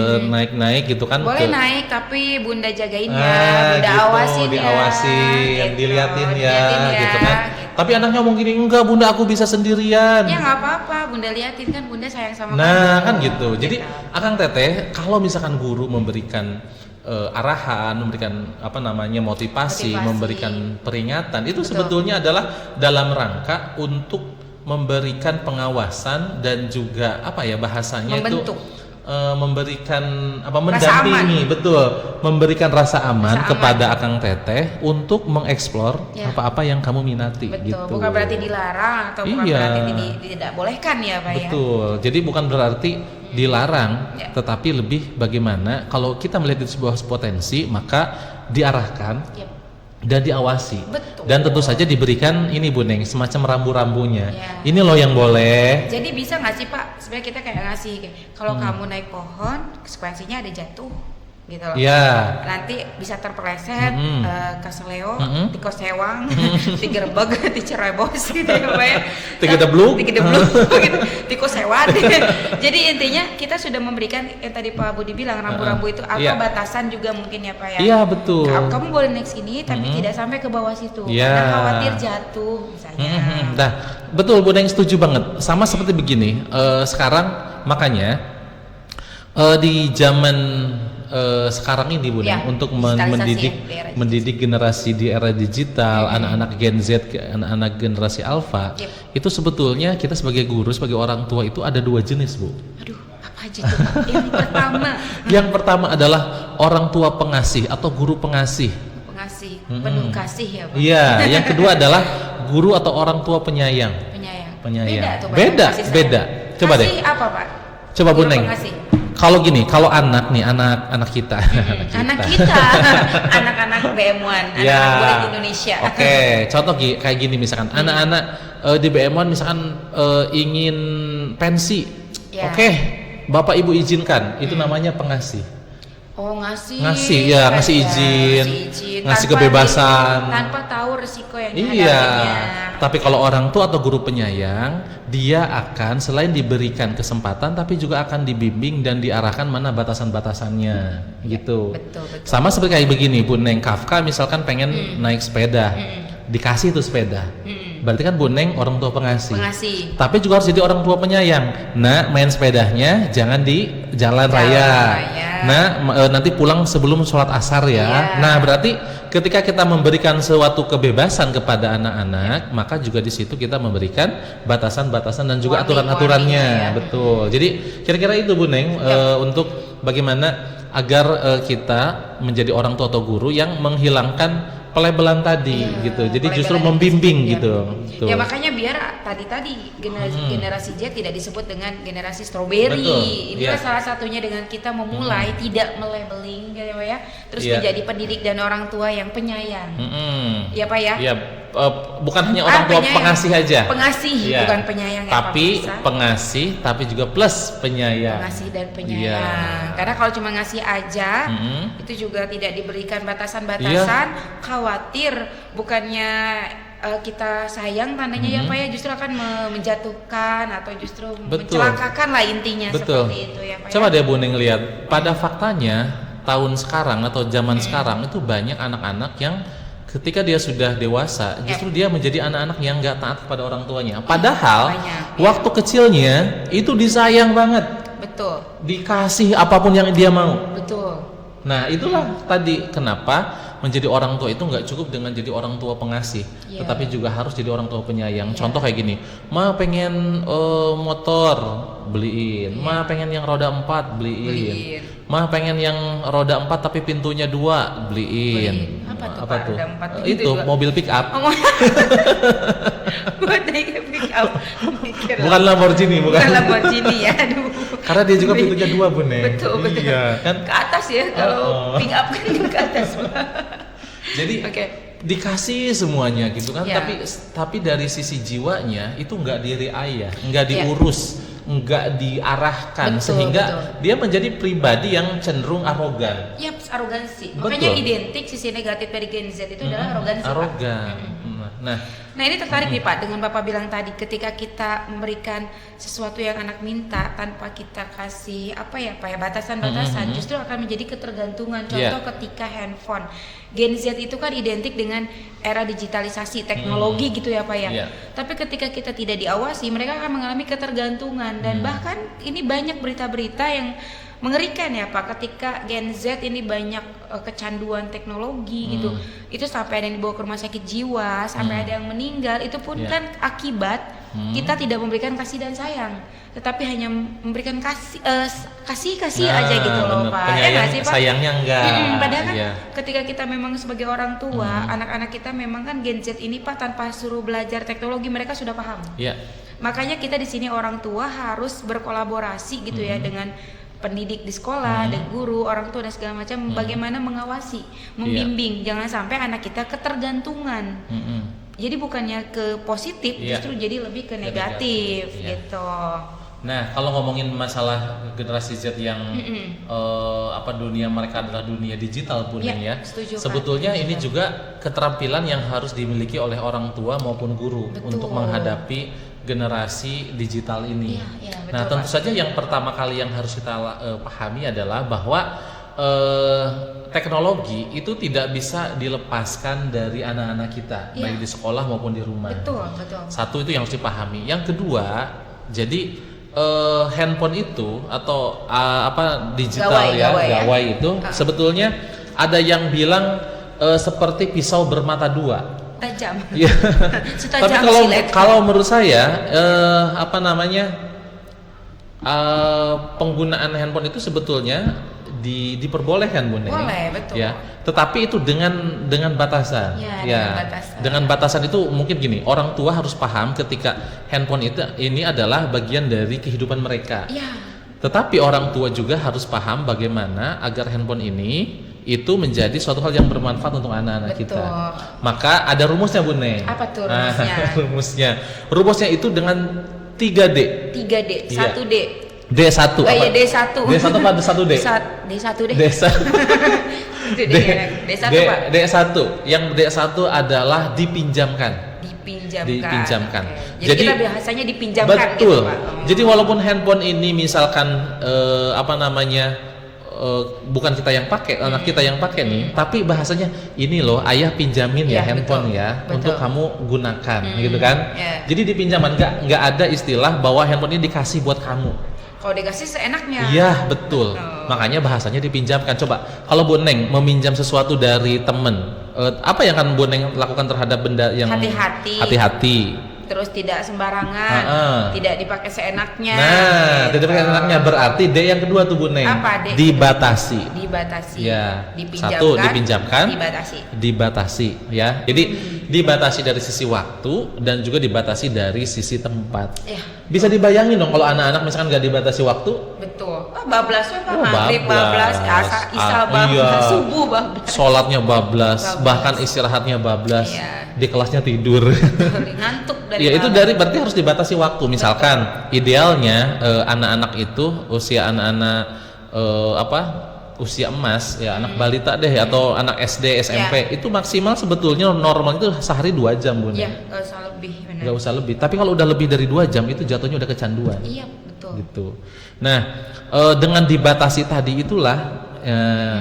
Speaker 2: naik gitu kan.
Speaker 1: Boleh naik tapi bunda jagain ya, bunda
Speaker 2: gitu,
Speaker 1: awasin ya.
Speaker 2: diawasin,
Speaker 1: Gitu,
Speaker 2: diliatin ya,
Speaker 1: diliatin
Speaker 2: gitu kan.
Speaker 1: gitu.
Speaker 2: Tapi anaknya ngomong gini, enggak Bunda aku bisa sendirian.
Speaker 1: Ya nggak apa-apa, bunda liatin kan bunda sayang sama
Speaker 2: Nah
Speaker 1: kamu.
Speaker 2: kan gitu. Jadi
Speaker 1: Gitu.
Speaker 2: Akang Teteh, kalau misalkan guru memberikan arahan, memberikan motivasi,
Speaker 1: Motivasi.
Speaker 2: memberikan peringatan, itu
Speaker 1: Betul.
Speaker 2: sebetulnya adalah dalam rangka untuk memberikan pengawasan dan juga apa ya bahasanya
Speaker 1: Membentuk.
Speaker 2: itu memberikan apa
Speaker 1: Rasa
Speaker 2: mendampingi, betul, memberikan rasa aman
Speaker 1: Rasa
Speaker 2: kepada Akang Teteh untuk mengeksplor
Speaker 1: Ya.
Speaker 2: apa-apa yang kamu minati.
Speaker 1: Betul,
Speaker 2: gitu.
Speaker 1: bukan berarti dilarang atau bukan
Speaker 2: Iya.
Speaker 1: berarti tidak bolehkan ya Pak ya.
Speaker 2: Betul. Jadi bukan berarti dilarang,
Speaker 1: Ya.
Speaker 2: tetapi lebih bagaimana kalau kita melihat itu sebuah potensi, maka diarahkan
Speaker 1: Yep.
Speaker 2: dan diawasi.
Speaker 1: Betul.
Speaker 2: Dan tentu saja diberikan ini Bu Neng, semacam rambu-rambunya.
Speaker 1: Ya.
Speaker 2: Ini loh yang boleh.
Speaker 1: Jadi bisa nggak sih Pak, sebenarnya kita kayak ngasih kalau kamu naik pohon, konsekuensinya ada jatuh, gitu loh.
Speaker 2: Ya.
Speaker 1: Nanti bisa terpeleset, kaseleo, tikus hewang, digerebek, dicerebos gitu ya Pak ya.
Speaker 2: Tigedebluk.
Speaker 1: Tigedebluk, gitu. Tikus hewan. Jadi intinya kita sudah memberikan yang tadi Pak Budi bilang rambu-rambu itu atau
Speaker 2: Iya.
Speaker 1: batasan juga mungkin ya Pak ya.
Speaker 2: Iya, betul.
Speaker 1: Kamu boleh naik sini tapi tidak sampai ke bawah situ.
Speaker 2: Iya.
Speaker 1: Karena khawatir jatuh misalnya.
Speaker 2: Nah, betul Bu Neng, setuju banget. Sama seperti begini. Sekarang makanya di zaman sekarang ini Bu Neng,
Speaker 1: Ya,
Speaker 2: untuk
Speaker 1: digitalisasi ya, di era
Speaker 2: mendidik generasi di era digital, anak-anak Gen Z, anak-anak generasi Alpha,
Speaker 1: Yep.
Speaker 2: itu sebetulnya kita sebagai guru, sebagai orang tua itu ada dua jenis Bu.
Speaker 1: Aduh, apa aja tuh Pak? Yang pertama,
Speaker 2: Yang pertama adalah orang tua pengasih atau guru pengasih.
Speaker 1: pengasih, penuh kasih ya Pak.
Speaker 2: Iya, yang kedua adalah guru atau orang tua penyayang.
Speaker 1: Penyayang. Beda tuh Pak.
Speaker 2: Beda,
Speaker 1: kasih sayang.
Speaker 2: beda. Coba
Speaker 1: kasih
Speaker 2: deh.
Speaker 1: apa Pak?
Speaker 2: Coba Bu
Speaker 1: Guru
Speaker 2: Neng.
Speaker 1: pengasih.
Speaker 2: Kalau gini, kalau anak nih, anak kita,
Speaker 1: Anak kita, anak-anak BM1, anak-anak
Speaker 2: Ya.
Speaker 1: murid Indonesia.
Speaker 2: Oke, contoh kayak gini misalkan, anak-anak di BM1 misalkan ingin pensi,
Speaker 1: Ya.
Speaker 2: oke, Bapak Ibu izinkan, itu namanya pengasih.
Speaker 1: Oh ngasih
Speaker 2: Ya,
Speaker 1: kan
Speaker 2: ngasih
Speaker 1: ya,
Speaker 2: izin, ngasih
Speaker 1: Tanpa
Speaker 2: kebebasan.
Speaker 1: tanpa tahu resiko yang
Speaker 2: Iya,
Speaker 1: dihadapinya.
Speaker 2: tapi kalau orang tua atau guru penyayang, dia akan selain diberikan kesempatan, tapi juga akan dibimbing dan diarahkan mana batasan-batasannya, gitu.
Speaker 1: Betul.
Speaker 2: Sama seperti kayak begini, Bu Neng, Kafka misalkan pengen naik sepeda, dikasih tuh sepeda. Berarti kan Bu Neng orang tua pengasih.
Speaker 1: Pengasih.
Speaker 2: Tapi juga harus jadi orang tua penyayang. Nah, main sepedanya jangan di jalan raya. Nah, nanti pulang sebelum sholat asar ya.
Speaker 1: Iya.
Speaker 2: Nah, berarti ketika kita memberikan suatu kebebasan kepada anak-anak, maka juga di situ kita memberikan batasan-batasan dan juga aturan-aturannya.
Speaker 1: Warning-warningnya ya.
Speaker 2: Betul. Jadi kira-kira itu Bu Neng, untuk bagaimana agar kita menjadi orang tua atau guru yang menghilangkan pelebelan tadi gitu. Jadi justru
Speaker 1: pelebelan
Speaker 2: membimbing
Speaker 1: itu
Speaker 2: gitu. Tuh.
Speaker 1: Ya makanya biar tadi generasi Z tidak disebut dengan generasi strawberry.
Speaker 2: Betul,
Speaker 1: Inilah
Speaker 2: iya.
Speaker 1: salah satunya dengan kita memulai tidak melabeling gitu ya. Terus
Speaker 2: Iya.
Speaker 1: menjadi pendidik dan orang tua yang penyayang. Ya Pak ya.
Speaker 2: Ya, bukan hanya orang tua
Speaker 1: penyayang.
Speaker 2: pengasih aja.
Speaker 1: Pengasih,
Speaker 2: Iya.
Speaker 1: bukan penyayang ya,
Speaker 2: Tapi
Speaker 1: Pak Mirsa.
Speaker 2: pengasih, tapi juga plus penyayang.
Speaker 1: Pengasih dan penyayang.
Speaker 2: Iya.
Speaker 1: Karena kalau cuma ngasih aja, itu juga tidak diberikan batasan-batasan.
Speaker 2: Iya.
Speaker 1: Khawatir bukannya kita sayang tandanya ya Pak ya, justru akan menjatuhkan atau justru
Speaker 2: Betul.
Speaker 1: mencelakakan lah intinya.
Speaker 2: Betul.
Speaker 1: Seperti itu ya Pak.
Speaker 2: Coba
Speaker 1: ya.
Speaker 2: deh Bu Neng lihat, pada faktanya tahun sekarang atau zaman sekarang itu banyak anak-anak yang ketika dia sudah dewasa, justru dia menjadi anak-anak yang nggak taat kepada orang tuanya. Padahal
Speaker 1: banyak,
Speaker 2: waktu kecilnya itu disayang banget,
Speaker 1: Betul,
Speaker 2: dikasih apapun yang dia mau.
Speaker 1: betul.
Speaker 2: Nah, itulah tadi kenapa menjadi orang tua itu nggak cukup dengan jadi orang tua pengasih,
Speaker 1: Iya.
Speaker 2: tetapi juga harus jadi orang tua penyayang. Contoh kayak gini, Ma pengen motor, beliin. Ma pengen yang roda 4, beliin. Ma pengen yang roda 4 tapi pintunya 2, beliin.
Speaker 1: Apa tuh, Pak? Roda 4 pintu
Speaker 2: Itu
Speaker 1: 2?
Speaker 2: mobil pick up.
Speaker 1: Buat naik pick up.
Speaker 2: Bukan Lamborghini, bukan.
Speaker 1: Bukan Lamborghini ya, aduh.
Speaker 2: Karena dia juga pintunya 2, Bu Neng.
Speaker 1: Betul.
Speaker 2: Iya, kan?
Speaker 1: Ke atas ya, kalau pick up kan ke atas.
Speaker 2: Jadi
Speaker 1: Oke.
Speaker 2: dikasih semuanya gitu kan,
Speaker 1: Ya.
Speaker 2: tapi dari sisi jiwanya itu nggak diriayah, nggak
Speaker 1: Ya.
Speaker 2: diurus, nggak diarahkan,
Speaker 1: Betul,
Speaker 2: sehingga
Speaker 1: betul.
Speaker 2: dia menjadi pribadi yang cenderung arogan.
Speaker 1: Yap, arogansi.
Speaker 2: Betul.
Speaker 1: Makanya identik sisi negatif dari Gen Z itu adalah arogansi. Pak.
Speaker 2: Arogan. Nah,
Speaker 1: Nah ini tertarik nih Pak dengan Bapak bilang tadi, ketika kita memberikan sesuatu yang anak minta tanpa kita kasih apa ya Pak ya, batasan-batasan, justru akan menjadi ketergantungan. Contoh ketika handphone, Gen Z itu kan identik dengan era digitalisasi teknologi gitu ya Pak ya.
Speaker 2: Iya.
Speaker 1: Tapi ketika kita tidak diawasi, mereka akan mengalami ketergantungan dan bahkan ini banyak berita-berita yang mengerikan ya Pak, ketika Gen Z ini banyak kecanduan teknologi gitu, itu sampai ada yang dibawa ke rumah sakit jiwa, sampai ada yang meninggal, itu pun kan akibat kita tidak memberikan kasih dan sayang, tetapi hanya memberikan kasih
Speaker 2: Nah,
Speaker 1: aja gitu loh
Speaker 2: bener.
Speaker 1: Pak.
Speaker 2: Penyayang,
Speaker 1: Nggak sih, Pak?
Speaker 2: sayangnya enggak.
Speaker 1: Padahal kan
Speaker 2: Iya.
Speaker 1: ketika kita memang sebagai orang tua, anak-anak kita memang kan Gen Z ini Pak, tanpa suruh belajar teknologi mereka sudah paham.
Speaker 2: Iya.
Speaker 1: Makanya kita di sini orang tua harus berkolaborasi gitu ya dengan pendidik di sekolah, dan guru, orang tua dan segala macam, bagaimana mengawasi, membimbing, jangan sampai anak kita ketergantungan. Jadi bukannya ke positif, justru jadi lebih ke negatif gitu.
Speaker 2: Nah, kalau ngomongin masalah generasi Z yang dunia mereka adalah dunia digital pun ya,
Speaker 1: setuju, Pak.
Speaker 2: sebetulnya ini juga keterampilan yang harus dimiliki oleh orang tua maupun guru untuk menghadapi generasi digital ini.
Speaker 1: Betul,
Speaker 2: Nah, tentu
Speaker 1: Pak.
Speaker 2: saja yang pertama kali yang harus kita pahami adalah bahwa teknologi itu tidak bisa dilepaskan dari anak-anak kita, baik di sekolah maupun di rumah.
Speaker 1: Betul.
Speaker 2: Satu itu yang harus dipahami. Yang kedua, jadi handphone itu atau digital gawai itu sebetulnya ada yang bilang seperti pisau bermata dua.
Speaker 1: Tajam.
Speaker 2: Ya.
Speaker 1: Setajam
Speaker 2: Tapi
Speaker 1: silet.
Speaker 2: kalau menurut saya penggunaan handphone itu sebetulnya diperbolehkan, Bu Neng.
Speaker 1: Boleh, betul.
Speaker 2: Ya, tetapi itu dengan batasan.
Speaker 1: Dengan batasan.
Speaker 2: Dengan batasan itu mungkin gini, orang tua harus paham ketika handphone ini adalah bagian dari kehidupan mereka.
Speaker 1: Iya.
Speaker 2: Tetapi orang tua juga harus paham bagaimana agar handphone ini itu menjadi suatu hal yang bermanfaat untuk anak-anak kita. Maka ada rumusnya, Bu Neng.
Speaker 1: Apa tuh rumusnya?
Speaker 2: Rumusnya itu dengan 3D.
Speaker 1: 3D, 1D.
Speaker 2: D1.
Speaker 1: Iya, D1.
Speaker 2: D1 apa D1D?
Speaker 1: D1 deh.
Speaker 2: D1.
Speaker 1: D1 Pak.
Speaker 2: D1. Yang D1 adalah dipinjamkan.
Speaker 1: Dipinjamkan. Okay. Jadi kita biasanya dipinjamkan.
Speaker 2: Betul.
Speaker 1: Gitu, Pak.
Speaker 2: Jadi walaupun handphone ini misalkan bukan kita yang pakai, anak kita yang pakai nih, tapi bahasanya ini loh, ayah pinjamin ya handphone
Speaker 1: betul.
Speaker 2: untuk kamu gunakan, gitu kan?
Speaker 1: Yeah.
Speaker 2: Jadi dipinjaman, nggak ada istilah bahwa handphone ini dikasih buat kamu.
Speaker 1: Kalau dikasih seenaknya.
Speaker 2: Iya, betul. Makanya bahasanya dipinjamkan. Coba kalau Bu Neng meminjam sesuatu dari temen, apa yang akan Bu Neng lakukan terhadap benda yang hati-hati?
Speaker 1: Terus tidak sembarangan, tidak dipakai seenaknya.
Speaker 2: Nah, tidak dipakai seenaknya berarti D yang kedua tuh, Bu Neng.
Speaker 1: Apa D?
Speaker 2: Dibatasi.
Speaker 1: Ya.
Speaker 2: Satu, dipinjamkan.
Speaker 1: Dibatasi.
Speaker 2: Ya. Jadi dibatasi dari sisi waktu dan juga dibatasi dari sisi tempat. Bisa dibayangin dong kalau anak-anak misalkan nggak dibatasi waktu.
Speaker 1: Betul. Bablas Pak, maghrib bablas, isya bablas, subuh bablas.
Speaker 2: Sholatnya bablas, bahkan istirahatnya bablas. Di kelasnya tidur.
Speaker 1: Ngantuk dari.
Speaker 2: Ya itu berarti harus dibatasi waktu. Misalkan idealnya anak-anak itu usia usia emas ya, anak balita deh atau anak SD, SMP itu maksimal sebetulnya normal itu sehari 2 jam, Bu.
Speaker 1: Iya, nggak usah lebih. Benar.
Speaker 2: Nggak usah lebih. Tapi kalau udah lebih dari 2 jam itu jatuhnya udah kecanduan.
Speaker 1: Iya, betul.
Speaker 2: Gitu. Nah, dengan dibatasi tadi itulah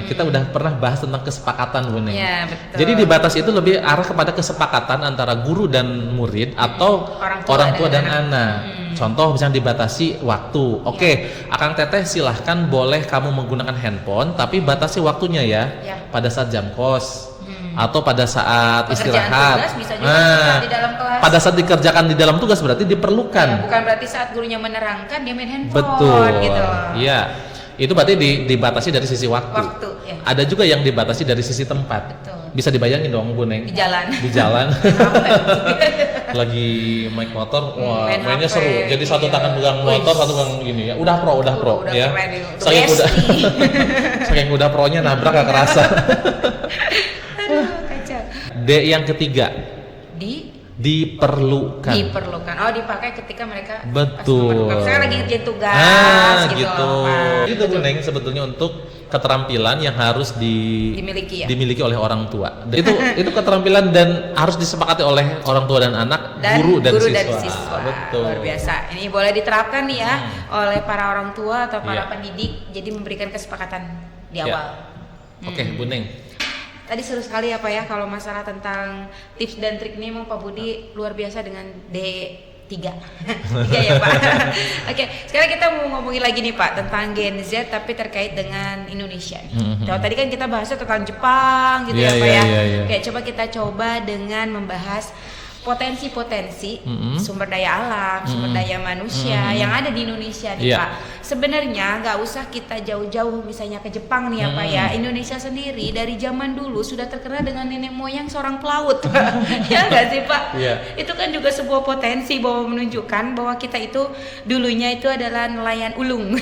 Speaker 2: kita udah pernah bahas tentang kesepakatan, Bu Neng.
Speaker 1: Iya, betul.
Speaker 2: Jadi dibatasi itu lebih arah kepada kesepakatan antara guru dan murid atau orang tua dan anak. Contoh misalnya dibatasi waktu. Oke, Akang Teteh silahkan boleh kamu menggunakan handphone, tapi batasi waktunya ya. Pada saat jam kos atau pada saat istirahat.
Speaker 1: Tugas bisa juga di dalam kelas.
Speaker 2: Pada saat dikerjakan di dalam tugas berarti diperlukan.
Speaker 1: Bukan berarti saat gurunya menerangkan dia main handphone.
Speaker 2: Betul.
Speaker 1: Gitu.
Speaker 2: Iya. Itu berarti dibatasi dari sisi waktu. Ada juga yang dibatasi dari sisi tempat.
Speaker 1: Betul.
Speaker 2: Bisa dibayangin dong, Bu Neng.
Speaker 1: Di jalan.
Speaker 2: Di jalan. Lagi naik motor, wah mainnya
Speaker 1: HP,
Speaker 2: seru. Jadi satu tangan pegang motor, satu pegang gini ya. Udah pro ya. Saking udah pronya nabrak gak kerasa.
Speaker 1: Aduh, kacau.
Speaker 2: D yang ketiga. Diperlukan.
Speaker 1: Oh, dipakai ketika mereka
Speaker 2: betul.
Speaker 1: Misalkan lagi ngerjain tugas
Speaker 2: gitu. Itu Bu Neng sebetulnya untuk keterampilan yang harus dimiliki oleh orang tua. Itu keterampilan dan harus disepakati oleh orang tua dan anak, guru dan siswa. Betul.
Speaker 1: Luar biasa. Ini boleh diterapkan nih ya oleh para orang tua atau para pendidik. Jadi memberikan kesepakatan di awal.
Speaker 2: Oke, Bu Neng.
Speaker 1: Tadi seru sekali ya Pak ya, kalau masalah tentang tips dan trik ini memang Pak Budi luar biasa dengan D3 ya Pak. Oke, sekarang kita mau ngomongin lagi nih Pak tentang Gen Z tapi terkait dengan Indonesia. Kalau tadi kan kita bahasnya tentang Jepang gitu ya Pak ya. Kayak coba kita dengan membahas potensi-potensi sumber daya alam, sumber daya manusia yang ada di Indonesia nih Pak. Sebenarnya nggak usah kita jauh-jauh misalnya ke Jepang nih ya Pak ya. Indonesia sendiri dari zaman dulu sudah terkenal dengan nenek moyang seorang pelaut Pak. Ya nggak sih Pak? Itu kan juga sebuah potensi bahwa menunjukkan bahwa kita itu dulunya itu adalah nelayan ulung.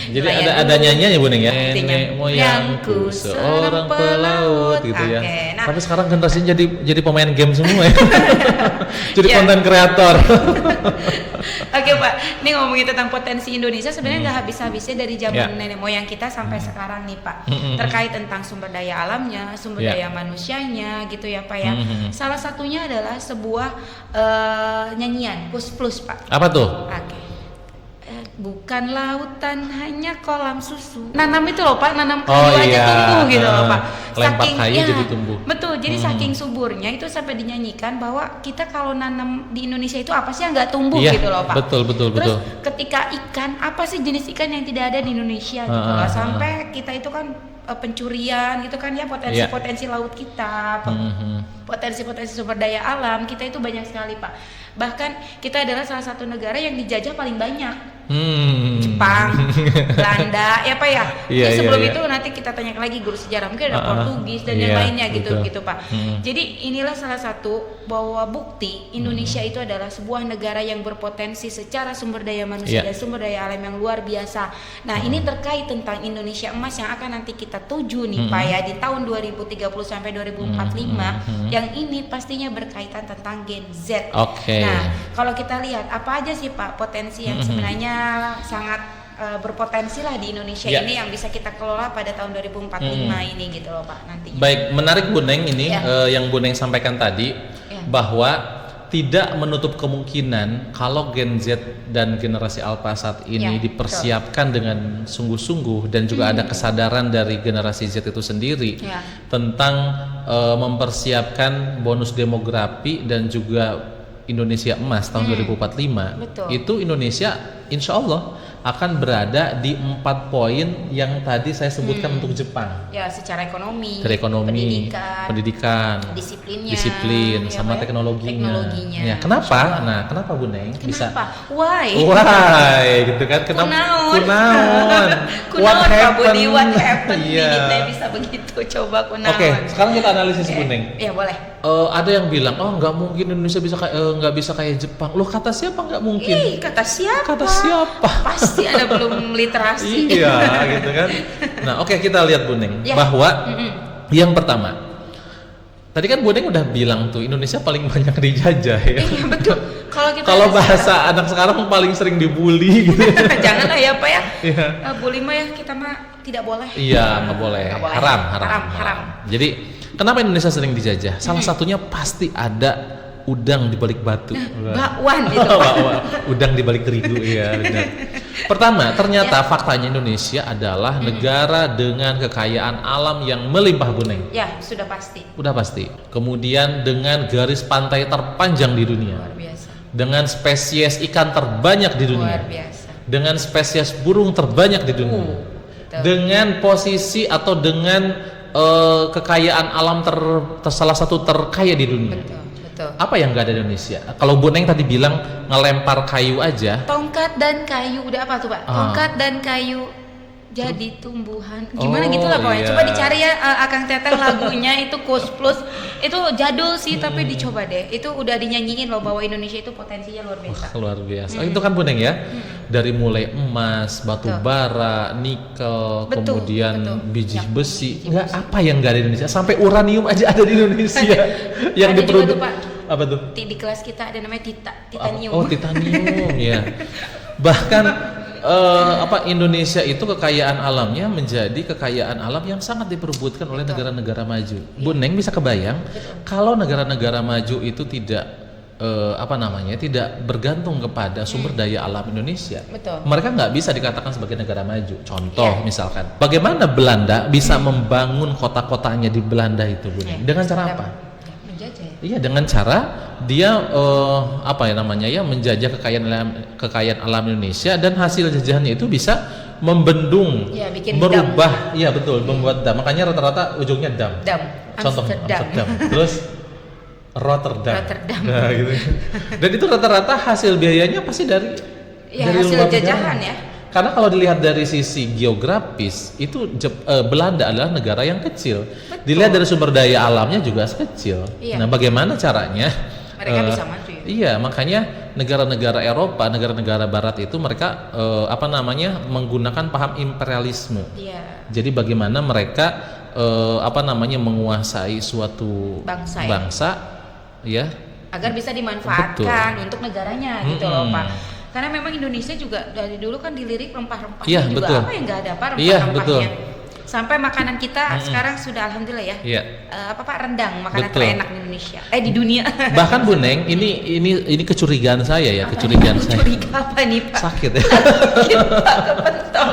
Speaker 2: Jadi ada nyanyinya ya Bu Neng ya. Nenek moyangku seorang pelaut gitu ya.
Speaker 1: Nah,
Speaker 2: tapi sekarang generasinya jadi pemain game semua ya. Jadi konten kreator.
Speaker 1: Oke Pak, ini ngomongin tentang potensi Indonesia sebenarnya nggak habis-habisnya dari zaman nenek moyang kita sampai sekarang nih Pak. Terkait tentang sumber daya alamnya, sumber daya manusianya gitu ya Pak ya. Salah satunya adalah sebuah nyanyian plus Pak.
Speaker 2: Apa tuh?
Speaker 1: Oke. Bukan lautan, hanya kolam susu. Nanam itu loh Pak, nanam kayu aja tumbuh gitu loh Pak.
Speaker 2: Lempar kayu jadi tumbuh.
Speaker 1: Betul, jadi saking suburnya itu sampai dinyanyikan bahwa kita kalau nanam di Indonesia itu apa sih yang nggak tumbuh gitu loh Pak.
Speaker 2: Betul.
Speaker 1: Terus ketika ikan, apa sih jenis ikan yang tidak ada di Indonesia gitu loh. Sampai kita itu kan pencurian gitu kan ya, potensi-potensi laut kita, potensi-potensi sumber daya alam kita itu banyak sekali Pak. Bahkan kita adalah salah satu negara yang dijajah paling banyak. Jepang, Belanda, ya Pak ya. Sebelum itu nanti kita tanya lagi guru sejarah, mungkin ada Portugis dan yang lainnya gitu Pak. Jadi inilah salah satu bahwa bukti Indonesia itu adalah sebuah negara yang berpotensi secara sumber daya manusia dan sumber daya alam yang luar biasa. Nah ini terkait tentang Indonesia Emas yang akan nanti kita tuju nih Pak ya di tahun 2030 sampai 2045. Yang ini pastinya berkaitan tentang Gen Z. Nah kalau kita lihat apa aja sih Pak potensi yang sebenarnya sangat berpotensi lah di Indonesia ini yang bisa kita kelola pada tahun 2045 ini gitu loh Pak nantinya.
Speaker 2: Baik, menarik Bu Neng ini yang Bu Neng sampaikan tadi bahwa tidak menutup kemungkinan kalau Gen Z dan generasi Alpha saat ini dipersiapkan dengan sungguh-sungguh dan juga ada kesadaran dari generasi Z itu sendiri tentang mempersiapkan bonus demografi dan juga Indonesia Emas tahun 2045. Itu Indonesia insya Allah akan berada di 4 poin yang tadi saya sebutkan untuk Jepang.
Speaker 1: Ya, secara ekonomi,
Speaker 2: pendidikan, disiplin, sama teknologinya. Ya, kenapa? Nah, kenapa Bu Neng? Bisa?
Speaker 1: Why?
Speaker 2: Gitu kan? Kunaon? What happened?
Speaker 1: Ini bisa begitu. Coba kunaon.
Speaker 2: Oke, sekarang kita analisis Bu Neng.
Speaker 1: Ya, boleh.
Speaker 2: Ada yang bilang, oh nggak mungkin Indonesia nggak bisa kayak Jepang. Loh kata siapa nggak mungkin?
Speaker 1: Kata siapa?
Speaker 2: Kata siapa?
Speaker 1: Pasti Anda belum literasi.
Speaker 2: Iya, gitu kan. Nah, oke, kita lihat Bu Neng bahwa yang pertama, tadi kan Bu Neng udah bilang tuh Indonesia paling banyak dijajah ya. Iya
Speaker 1: betul.
Speaker 2: Kalau bahasa anak sekarang paling sering dibully gitu.
Speaker 1: Janganlah ya Pak ya. Bully mah ya kita mah tidak boleh.
Speaker 2: Iya, nggak boleh. Haram. Jadi kenapa Indonesia sering dijajah? Salah satunya pasti ada udang di balik batu.
Speaker 1: Bakwan itu.
Speaker 2: Udang di balik terigu ya. Benar. Pertama, ternyata faktanya Indonesia adalah negara dengan kekayaan alam yang melimpah Bu Neng.
Speaker 1: Ya, sudah pasti.
Speaker 2: Udah pasti. Kemudian dengan garis pantai terpanjang di dunia.
Speaker 1: Luar biasa.
Speaker 2: Dengan spesies ikan terbanyak di dunia.
Speaker 1: Luar biasa.
Speaker 2: Dengan spesies burung terbanyak di dunia. Dengan posisi atau dengan kekayaan alam salah satu terkaya di dunia.
Speaker 1: Betul.
Speaker 2: Apa yang nggak ada di Indonesia? Kalau Bu Neng tadi bilang ngelempar kayu aja.
Speaker 1: Tongkat dan kayu udah apa tuh Pak? Tongkat dan kayu jadi tumbuhan. Gimana gitu lah pokoknya. Coba dicari ya Akang Teteh lagunya itu Kus Plus. Itu jadul sih tapi dicoba deh. Itu udah dinyanyiin loh bahwa Indonesia itu potensinya luar biasa.
Speaker 2: Luar biasa. Itu kan Bu Neng ya. Dari mulai emas, batu bara, nikel, kemudian biji besi. Enggak apa yang nggak ada di Indonesia. Sampai uranium aja ada di Indonesia. Yang diproduksi. Apa tuh?
Speaker 1: Di kelas kita ada namanya titanium.
Speaker 2: Titanium ya. Bahkan Indonesia itu kekayaan alamnya menjadi kekayaan alam yang sangat diperebutkan oleh negara-negara maju. Bu Neng bisa kebayang kalau negara-negara maju itu tidak tidak bergantung kepada sumber daya alam Indonesia. Mereka nggak bisa dikatakan sebagai negara maju. Contoh misalkan, bagaimana Belanda bisa membangun kota-kotanya di Belanda itu, Bu Neng? Dengan cara apa? Iya, dengan cara dia menjajah kekayaan alam Indonesia dan hasil jajahannya itu bisa membendung, merubah, membuat dam. Makanya rata-rata ujungnya dam. Contoh Amsterdam. Terus
Speaker 1: Rotterdam.
Speaker 2: Nah, gitu. Dan itu rata-rata hasil biayanya pasti dari
Speaker 1: Hasil
Speaker 2: luar negara.
Speaker 1: jajahan ya.
Speaker 2: Karena kalau dilihat dari sisi geografis itu Belanda adalah negara yang kecil.
Speaker 1: Betul.
Speaker 2: Dilihat dari sumber daya alamnya juga kecil.
Speaker 1: Iya.
Speaker 2: Nah, bagaimana caranya?
Speaker 1: Mereka bisa maju ya.
Speaker 2: Iya, makanya negara-negara Eropa, negara-negara Barat itu mereka menggunakan paham imperialisme.
Speaker 1: Iya.
Speaker 2: Jadi bagaimana mereka menguasai suatu bangsa ya
Speaker 1: agar bisa dimanfaatkan untuk negaranya gitu loh Pak. Karena memang Indonesia juga dari dulu kan dilirik rempah-rempahnya
Speaker 2: Iya,
Speaker 1: juga
Speaker 2: betul.
Speaker 1: apa yang nggak ada Pak
Speaker 2: Iya,
Speaker 1: rempah-rempahnya.
Speaker 2: betul.
Speaker 1: Sampai makanan kita sekarang sudah alhamdulillah ya.
Speaker 2: Iya.
Speaker 1: Pak rendang makanan
Speaker 2: Betul.
Speaker 1: terenak di Indonesia. Di dunia.
Speaker 2: Bahkan Bu Neng, ini kecurigaan saya ya, kecurigaan saya.
Speaker 1: Curiga apa nih Pak?
Speaker 2: Sakit ya.
Speaker 1: Pak kepentok.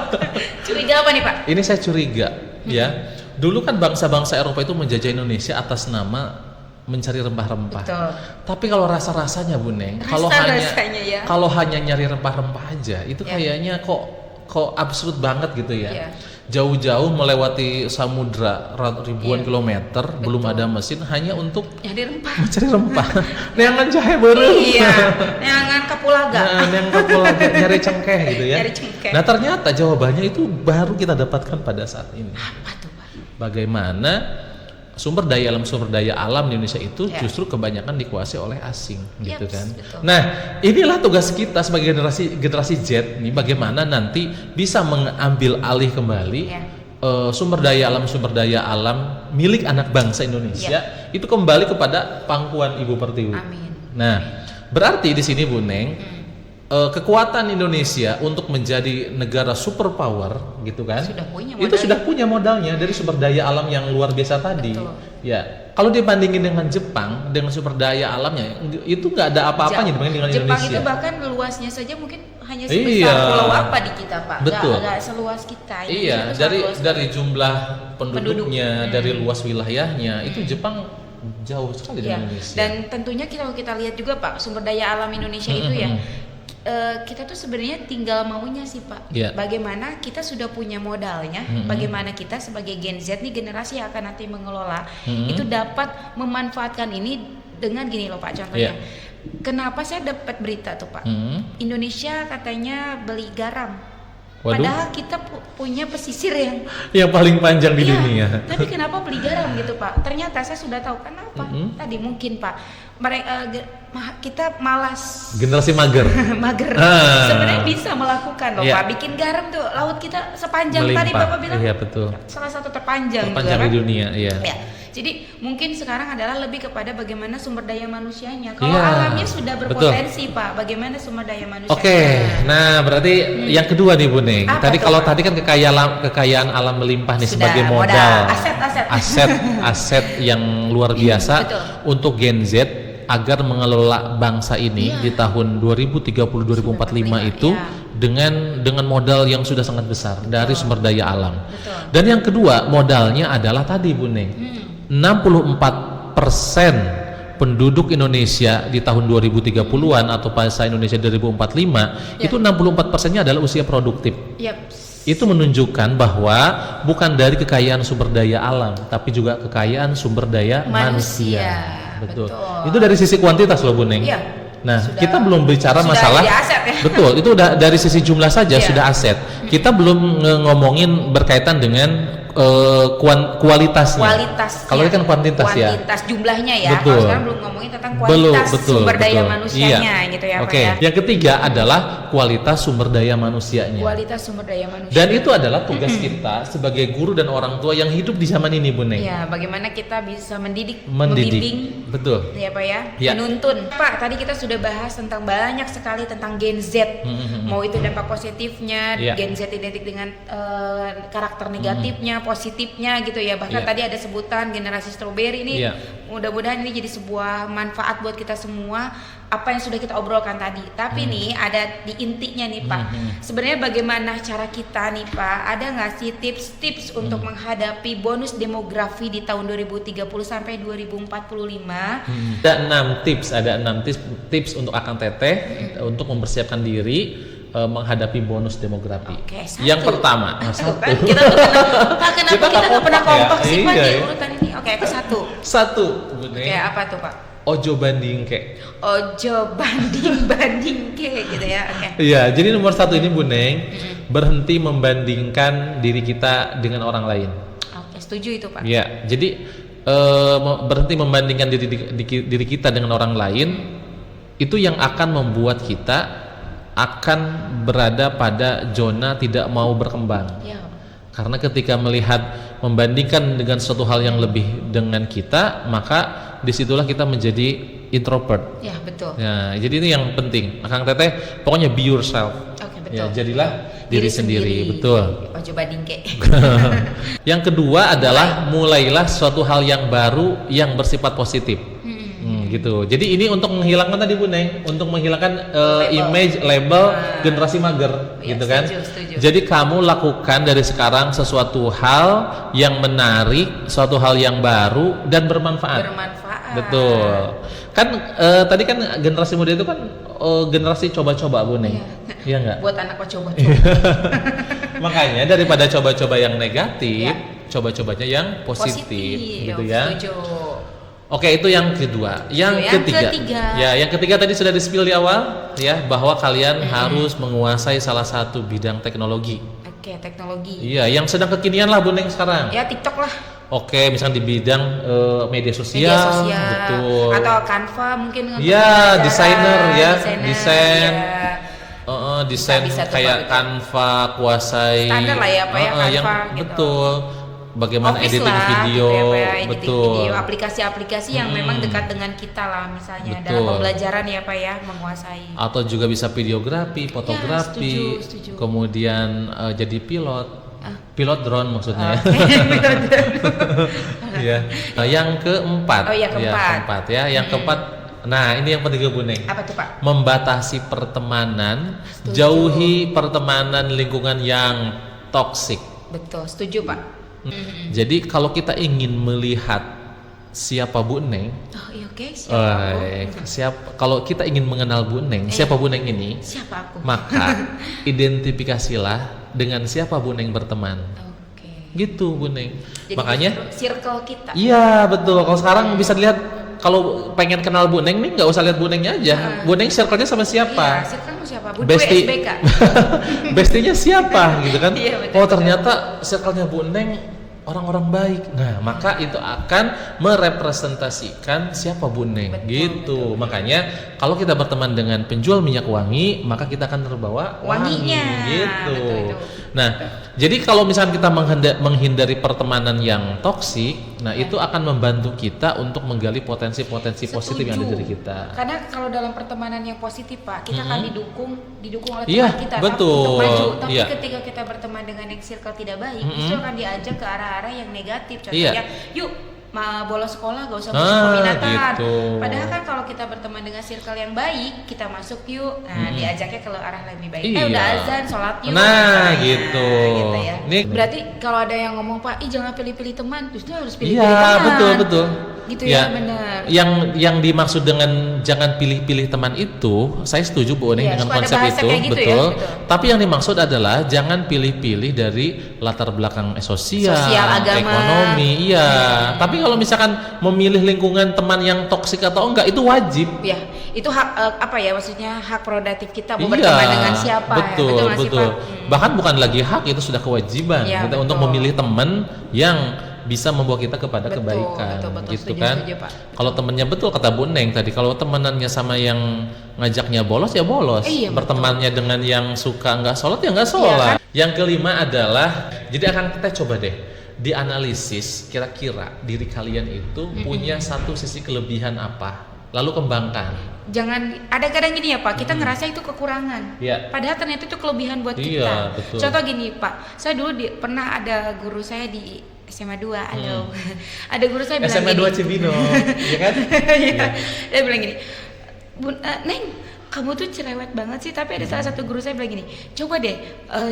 Speaker 1: Curiga apa nih Pak?
Speaker 2: Ini saya curiga ya. Dulu kan bangsa-bangsa Eropa itu menjajah Indonesia atas nama mencari rempah-rempah.
Speaker 1: Betul.
Speaker 2: Tapi kalau rasa-rasanya Bu Neng,
Speaker 1: Rasanya ya.
Speaker 2: kalau hanya nyari rempah-rempah aja, itu
Speaker 1: Ya.
Speaker 2: kayaknya kok absurd banget gitu ya.
Speaker 1: Iya.
Speaker 2: Jauh-jauh melewati samudra ribuan
Speaker 1: Iya.
Speaker 2: kilometer, belum ada mesin hanya untuk
Speaker 1: Jadi rempah.
Speaker 2: mencari rempah. Neangan jahe baru.
Speaker 1: Iya. Neangan kapulaga.
Speaker 2: Nah, yang kapulaga nyari cengkeh gitu ya.
Speaker 1: Nyari cengkeh.
Speaker 2: Nah, ternyata jawabannya itu baru kita dapatkan pada saat ini.
Speaker 1: Apa tuh Pak?
Speaker 2: Bagaimana sumber daya alam di Indonesia itu
Speaker 1: Ya.
Speaker 2: justru kebanyakan dikuasai oleh asing gitu
Speaker 1: Yaps,
Speaker 2: kan.
Speaker 1: betul.
Speaker 2: Nah, inilah tugas kita sebagai generasi Z nih, bagaimana nanti bisa mengambil alih kembali
Speaker 1: Ya.
Speaker 2: sumber daya alam milik anak bangsa Indonesia itu kembali kepada pangkuan Ibu Pertiwi.
Speaker 1: Amin.
Speaker 2: Nah, berarti di sini Bu Neng, kekuatan Indonesia untuk menjadi negara superpower gitu kan?
Speaker 1: Sudah punya
Speaker 2: Itu
Speaker 1: modalnya.
Speaker 2: sudah punya modalnya dari sumber daya alam yang luar biasa tadi.
Speaker 1: Betul.
Speaker 2: Ya, kalau dibandingin dengan Jepang dengan sumber daya alamnya itu nggak ada apa-apanya dibanding dengan
Speaker 1: Jepang
Speaker 2: Indonesia.
Speaker 1: itu bahkan luasnya saja mungkin hanya
Speaker 2: Iya.
Speaker 1: sebesar pulau apa di kita Pak.
Speaker 2: Betul.
Speaker 1: Nggak seluas kita. Indonesia
Speaker 2: Iya,
Speaker 1: itu sangat luas.
Speaker 2: dari jumlah penduduknya,
Speaker 1: Penduduk.
Speaker 2: dari luas wilayahnya, itu Jepang jauh sekali
Speaker 1: Ya,
Speaker 2: dari Indonesia.
Speaker 1: dan tentunya kalau kita lihat juga Pak sumber daya alam Indonesia itu ya kita tuh sebenarnya tinggal maunya sih Pak.
Speaker 2: Ya.
Speaker 1: Bagaimana kita sudah punya modalnya, bagaimana kita sebagai Gen Z nih generasi yang akan nanti mengelola itu dapat memanfaatkan ini dengan gini loh Pak contohnya.
Speaker 2: Ya.
Speaker 1: Kenapa saya dapat berita tuh Pak? Indonesia katanya beli garam.
Speaker 2: Waduh.
Speaker 1: Padahal kita punya pesisir
Speaker 2: yang paling panjang di
Speaker 1: Iya,
Speaker 2: dunia.
Speaker 1: tapi kenapa beli garam gitu Pak? Ternyata saya sudah tahu kenapa. Tadi mungkin Pak, kita malas
Speaker 2: Generasi mager.
Speaker 1: mager.
Speaker 2: Ah.
Speaker 1: Sebenarnya bisa melakukan loh
Speaker 2: Iya.
Speaker 1: Pak. Bikin garam tuh laut kita sepanjang tadi
Speaker 2: Melimpah.
Speaker 1: Bapak bilang.
Speaker 2: Iya, betul.
Speaker 1: Salah satu terpanjang
Speaker 2: Terpanjang
Speaker 1: juga
Speaker 2: di
Speaker 1: kan.
Speaker 2: dunia, iya.
Speaker 1: Ya. Jadi mungkin sekarang adalah lebih kepada bagaimana sumber daya manusianya. Kalau
Speaker 2: Iya,
Speaker 1: alamnya sudah berpotensi Pak, bagaimana sumber daya manusianya?
Speaker 2: Oke, nah berarti yang kedua nih Bu Neng.
Speaker 1: Apa
Speaker 2: Tadi
Speaker 1: tuh,
Speaker 2: kalau
Speaker 1: Pak?
Speaker 2: tadi kan kekayaan alam melimpah nih
Speaker 1: Sudah,
Speaker 2: sebagai
Speaker 1: modal,
Speaker 2: modal,
Speaker 1: aset.
Speaker 2: aset yang luar biasa
Speaker 1: betul.
Speaker 2: untuk Gen Z agar mengelola bangsa ini
Speaker 1: Iya.
Speaker 2: di tahun 2030-2045 itu
Speaker 1: ya.
Speaker 2: dengan modal yang sudah sangat besar dari sumber daya alam.
Speaker 1: Betul.
Speaker 2: Dan yang kedua modalnya adalah tadi Bu Neng, 64% penduduk Indonesia di tahun 2030-an atau masa Indonesia 2045
Speaker 1: Ya.
Speaker 2: itu 64%-nya adalah usia produktif.
Speaker 1: Yap.
Speaker 2: Itu menunjukkan bahwa bukan dari kekayaan sumber daya alam, tapi juga kekayaan sumber daya manusia. Betul. Itu dari sisi kuantitas loh Bu Neng.
Speaker 1: Iya.
Speaker 2: Nah,
Speaker 1: Sudah-
Speaker 2: kita belum bicara
Speaker 1: sudah
Speaker 2: masalah
Speaker 1: jadi aset ya.
Speaker 2: Betul, itu udah dari sisi jumlah saja
Speaker 1: Iya.
Speaker 2: sudah aset. Kita belum ngomongin berkaitan dengan kualitasnya.
Speaker 1: Kualitas.
Speaker 2: Kalau ini kan kuantitas ya.
Speaker 1: Kuantitas jumlahnya ya.
Speaker 2: Betul.
Speaker 1: Kalau sekarang belum ngomongin tentang kualitas sumber daya manusianya
Speaker 2: Iya.
Speaker 1: gitu ya Pak
Speaker 2: Oke.
Speaker 1: ya.
Speaker 2: Yang ketiga adalah kualitas sumber daya manusianya.
Speaker 1: Kualitas sumber daya manusia.
Speaker 2: Dan itu adalah tugas kita sebagai guru dan orang tua yang hidup di zaman ini, Bu Neng.
Speaker 1: Ya, bagaimana kita bisa mendidik,
Speaker 2: Mendidik.
Speaker 1: membimbing,
Speaker 2: Betul.
Speaker 1: ya Pak ya,
Speaker 2: Ya.
Speaker 1: menuntun. Pak, tadi kita sudah bahas tentang banyak sekali tentang Gen Z. Mau itu dampak positifnya,
Speaker 2: Ya.
Speaker 1: Gen Z identik dengan karakter negatifnya, positifnya gitu ya. Bahkan
Speaker 2: Ya.
Speaker 1: tadi ada sebutan generasi strawberry ini.
Speaker 2: Ya.
Speaker 1: Mudah-mudahan ini jadi sebuah manfaat buat kita semua apa yang sudah kita obrolkan tadi. Tapi nih ada di intinya nih Pak. Sebenarnya bagaimana cara kita nih Pak? Ada nggak sih tips-tips untuk menghadapi bonus demografi di tahun 2030 sampai 2045?
Speaker 2: Ada 6 tips untuk Akang Teteh untuk mempersiapkan diri menghadapi bonus demografi.
Speaker 1: Oke, satu.
Speaker 2: Yang pertama,
Speaker 1: Tuh kan, kita tuh Pak, kenapa kita nggak pernah kompak sih Pak
Speaker 2: Iya,
Speaker 1: di
Speaker 2: iya.
Speaker 1: urutan ini? Oke, ke satu.
Speaker 2: Satu, Bu
Speaker 1: Oke,
Speaker 2: Neng.
Speaker 1: apa tuh Pak?
Speaker 2: ojo bandingke.
Speaker 1: Ojo banding ke gitu ya. Oke.
Speaker 2: Iya, jadi nomor satu ini Bu Neng, berhenti membandingkan diri kita dengan orang lain.
Speaker 1: Oke, setuju itu Pak.
Speaker 2: Iya, jadi berhenti membandingkan diri kita dengan orang lain, itu yang akan membuat kita akan berada pada zona tidak mau berkembang.
Speaker 1: Ya.
Speaker 2: Karena ketika membandingkan dengan suatu hal yang lebih dengan kita, maka disitulah kita menjadi introvert.
Speaker 1: Ya, betul.
Speaker 2: Ya, jadi ini yang penting. Akang Teteh, pokoknya be yourself.
Speaker 1: Oke, betul.
Speaker 2: Ya, jadilah diri sendiri. Betul.
Speaker 1: Ojo bandingke.
Speaker 2: Yang kedua adalah mulailah suatu hal yang baru yang bersifat positif. Gitu. Jadi ini untuk menghilangkan tadi Bu Neng, untuk menghilangkan image label generasi mager,
Speaker 1: Ya,
Speaker 2: gitu kan.
Speaker 1: setuju.
Speaker 2: Jadi kamu lakukan dari sekarang sesuatu hal yang menarik, suatu hal yang baru dan bermanfaat. Betul. Kan tadi kan generasi muda itu kan generasi coba-coba Bu Neng. Iya enggak?
Speaker 1: Buat anak coba-coba.
Speaker 2: Makanya daripada coba-coba yang negatif, coba-cobanya yang positif, gitu ya.
Speaker 1: Setuju.
Speaker 2: Oke, itu yang kedua. Yang ketiga. Ya, yang ketiga tadi sudah di-spill di awal ya, bahwa kalian harus menguasai salah satu bidang teknologi.
Speaker 1: Oke, teknologi.
Speaker 2: Iya, yang sedang kekinian lah Bu Neng sekarang.
Speaker 1: Ya, TikTok lah.
Speaker 2: Oke, misalnya di bidang media sosial, betul.
Speaker 1: Atau Canva mungkin.
Speaker 2: Iya, desainer ya, desain.
Speaker 1: Ya.
Speaker 2: Desain
Speaker 1: Bisa
Speaker 2: kayak Canva, kuasai.
Speaker 1: Standar lah ya, Pak ya, Canva
Speaker 2: yang,
Speaker 1: gitu.
Speaker 2: Betul. Bagaimana
Speaker 1: Office
Speaker 2: editing
Speaker 1: lah,
Speaker 2: video,
Speaker 1: gitu ya, Pak ya, editing
Speaker 2: betul.
Speaker 1: video, aplikasi-aplikasi yang memang dekat dengan kita lah, misalnya dalam
Speaker 2: Betul.
Speaker 1: pembelajaran ya Pak ya, menguasai.
Speaker 2: Atau juga bisa videografi, fotografi,
Speaker 1: setuju.
Speaker 2: Kemudian jadi pilot drone maksudnya. Ya. Nah, yang keempat.
Speaker 1: Oh, yang
Speaker 2: keempat ya. Yang keempat. Nah, ini yang penting Bu Neng.
Speaker 1: Apa tuh Pak?
Speaker 2: Membatasi pertemanan,
Speaker 1: Setuju.
Speaker 2: jauhi pertemanan lingkungan yang toksik.
Speaker 1: Betul, setuju Pak.
Speaker 2: Jadi kalau kita ingin melihat siapa Bu Neng,
Speaker 1: Oh iya, oke, siapa?
Speaker 2: kalau kita ingin mengenal Bu Neng, siapa Bu Neng ini?
Speaker 1: Siapa aku?
Speaker 2: Maka identifikasilah dengan siapa Bu Neng berteman.
Speaker 1: Oke.
Speaker 2: Gitu Bu Neng.
Speaker 1: Jadi
Speaker 2: Makanya
Speaker 1: circle kita.
Speaker 2: iya betul. Kalau sekarang bisa dilihat, kalau pengen kenal Bu Neng nih nggak usah lihat Bu Nengnya aja. Bu Neng circle-nya sama
Speaker 1: Iya,
Speaker 2: siapa?
Speaker 1: circle siapa? Bu
Speaker 2: Bestie.
Speaker 1: SBK.
Speaker 2: Bestinya siapa gitu kan?
Speaker 1: Iya, betul,
Speaker 2: Oh ternyata circle-nya Bu Neng orang-orang baik. Nah, maka itu akan merepresentasikan siapa Bu Neng. Gitu. Makanya kalau kita berteman dengan penjual minyak wangi, maka kita akan terbawa
Speaker 1: Wanginya.
Speaker 2: gitu.
Speaker 1: Betul.
Speaker 2: Nah, jadi kalau misalnya kita menghindari pertemanan yang toksik, nah itu akan membantu kita untuk menggali potensi-potensi positif yang ada dari kita.
Speaker 1: Karena kalau dalam pertemanan yang positif Pak, kita akan didukung oleh teman
Speaker 2: Iya,
Speaker 1: kita
Speaker 2: betul.
Speaker 1: untuk maju. Tapi
Speaker 2: Iya.
Speaker 1: ketika kita berteman dengan yang circle tidak baik, justru akan diajak ke arah-arah yang negatif.
Speaker 2: Iya.
Speaker 1: Contohnya, yuk bolos sekolah gak usah masuk peminatan.
Speaker 2: Gitu.
Speaker 1: Padahal kan kalau kita berteman dengan circle yang baik, kita masuk yuk. Nah, diajaknya ke arah lebih baik.
Speaker 2: Iya.
Speaker 1: Udah azan, sholat yuk.
Speaker 2: Nah,
Speaker 1: misalnya.
Speaker 2: gitu.
Speaker 1: Ya.
Speaker 2: Ini-
Speaker 1: Berarti kalau ada yang ngomong Pak, jangan pilih-pilih teman, justru harus pilih-pilih
Speaker 2: Iya,
Speaker 1: teman.
Speaker 2: betul.
Speaker 1: Gitu ya, benar.
Speaker 2: Yang dimaksud dengan jangan pilih-pilih teman itu, saya setuju Bu Oning
Speaker 1: Iya,
Speaker 2: dengan
Speaker 1: suka ada
Speaker 2: konsep
Speaker 1: bahasa
Speaker 2: itu,
Speaker 1: kayak gitu ya,
Speaker 2: betul.
Speaker 1: betul.
Speaker 2: Tapi yang dimaksud adalah jangan pilih-pilih dari latar belakang sosial,
Speaker 1: agama.
Speaker 2: ekonomi, iya. Tapi kalau misalkan memilih lingkungan teman yang toksik atau enggak, itu wajib.
Speaker 1: Ya, itu hak maksudnya hak prerogatif kita mau
Speaker 2: Iya,
Speaker 1: berteman dengan siapa.
Speaker 2: betul,
Speaker 1: ya. Nggak sih,
Speaker 2: betul.
Speaker 1: Pak?
Speaker 2: Bahkan bukan lagi hak, itu sudah kewajiban
Speaker 1: Iya,
Speaker 2: kita untuk
Speaker 1: betul.
Speaker 2: memilih teman yang bisa membawa kita kepada
Speaker 1: Betul,
Speaker 2: kebaikan,
Speaker 1: betul,
Speaker 2: gitu
Speaker 1: setuju,
Speaker 2: kan?
Speaker 1: setuju, Pak.
Speaker 2: Kalau temennya betul kata Bu Neng tadi, kalau temenannya sama yang ngajaknya bolos ya bolos,
Speaker 1: Iya,
Speaker 2: bertemannya dengan yang suka nggak sholat ya nggak sholat. Yang kelima adalah, jadi akan kita coba deh dianalisis kira-kira diri kalian itu punya satu sisi kelebihan apa, lalu kembangkan.
Speaker 1: Jangan ada kadang gini ya Pak, kita ngerasa itu kekurangan.
Speaker 2: Iya.
Speaker 1: Padahal ternyata itu kelebihan buat
Speaker 2: Iya,
Speaker 1: kita.
Speaker 2: betul.
Speaker 1: Contoh gini Pak, saya dulu pernah ada guru saya di SMA 2, ada guru saya bilang
Speaker 2: SMA 2
Speaker 1: gini.
Speaker 2: Cibino, ya kan?
Speaker 1: Iya. Dia bilang gini, Neng, kamu tuh cerewet banget sih, tapi ada salah satu guru saya bilang gini, coba deh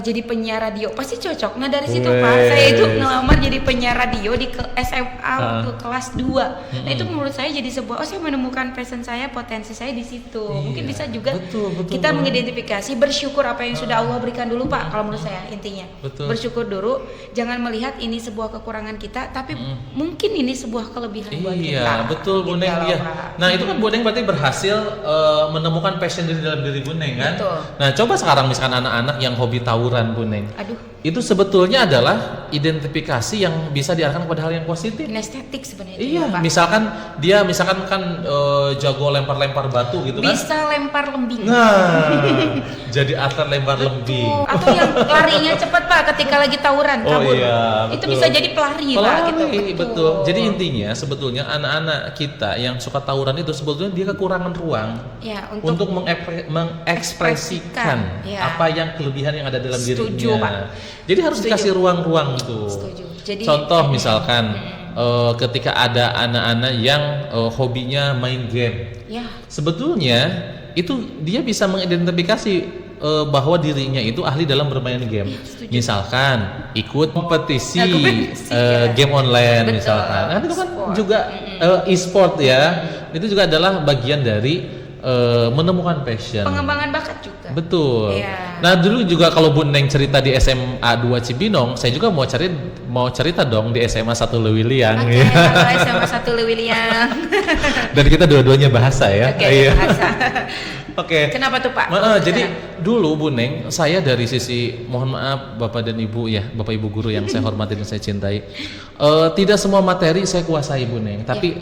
Speaker 1: jadi penyiar radio, pasti cocok. Nah dari situ Pak, saya itu ngelamar jadi penyiar radio di SMA waktu kelas 2. Nah itu menurut saya jadi sebuah, saya menemukan passion saya, potensi saya di situ. Mungkin bisa juga
Speaker 2: betul,
Speaker 1: kita mengidentifikasi, bersyukur apa yang sudah Allah berikan dulu Pak, kalau menurut saya intinya. Bersyukur dulu, jangan melihat ini sebuah kekurangan kita, tapi mungkin ini sebuah kelebihan buat kita.
Speaker 2: Iya, betul Bu Neng.
Speaker 1: Gitu
Speaker 2: Iya.
Speaker 1: Pak.
Speaker 2: Nah, itu kan Bu Neng berarti berhasil menemukan passion di dalam diri Bu Neng kan?
Speaker 1: Betul.
Speaker 2: Nah, coba sekarang misalkan anak-anak yang hobi tawuran Bu Neng.
Speaker 1: Aduh,
Speaker 2: Itu sebetulnya adalah identifikasi yang bisa diarahkan kepada hal yang positif.
Speaker 1: kinestetik sebenarnya.
Speaker 2: Iya,
Speaker 1: Pak.
Speaker 2: misalkan kan jago lempar-lempar batu gitu kan.
Speaker 1: Bisa lempar lembing.
Speaker 2: Nah, jadi atlet lempar lembing.
Speaker 1: Atau yang larinya cepat Pak ketika lagi tawuran
Speaker 2: Oh
Speaker 1: kabur.
Speaker 2: iya,
Speaker 1: Itu
Speaker 2: betul.
Speaker 1: bisa jadi pelari Pak gitu.
Speaker 2: Betul. Jadi intinya sebetulnya anak-anak kita yang suka tawuran itu sebetulnya dia kekurangan ruang
Speaker 1: Ya,
Speaker 2: untuk mengekspresikan
Speaker 1: ya.
Speaker 2: apa yang kelebihan yang ada dalam
Speaker 1: Setuju,
Speaker 2: dirinya.
Speaker 1: Pak.
Speaker 2: Jadi harus
Speaker 1: Setuju.
Speaker 2: dikasih ruang-ruang tuh.
Speaker 1: Setuju. Jadi
Speaker 2: Contoh misalkan ketika ada anak-anak yang hobinya main game,
Speaker 1: ya,
Speaker 2: sebetulnya itu dia bisa mengidentifikasi bahwa dirinya itu ahli dalam bermain game.
Speaker 1: setuju.
Speaker 2: Misalkan ikut kompetisi,
Speaker 1: ya.
Speaker 2: game online.
Speaker 1: Betul.
Speaker 2: Misalkan. Nah, itu kan
Speaker 1: E-sport.
Speaker 2: juga e-sport ya. Itu juga adalah bagian dari menemukan passion.
Speaker 1: pengembangan bakat juga.
Speaker 2: Betul.
Speaker 1: Iya.
Speaker 2: Nah, dulu juga kalau Bu Neng cerita di SMA 2 Cibinong, saya juga mau cerita dong di SMA 1 Lewiliang.
Speaker 1: Oke, kalau SMA 1 Lewiliang.
Speaker 2: Dan kita dua-duanya bahasa ya.
Speaker 1: Oke,
Speaker 2: Iya.
Speaker 1: bahasa.
Speaker 2: Oke.
Speaker 1: Kenapa tuh Pak?
Speaker 2: Jadi dulu Bu Neng, saya dari sisi, mohon maaf Bapak dan Ibu ya, Bapak Ibu guru yang saya hormati dan saya cintai, tidak semua materi saya kuasai Bu Neng, tapi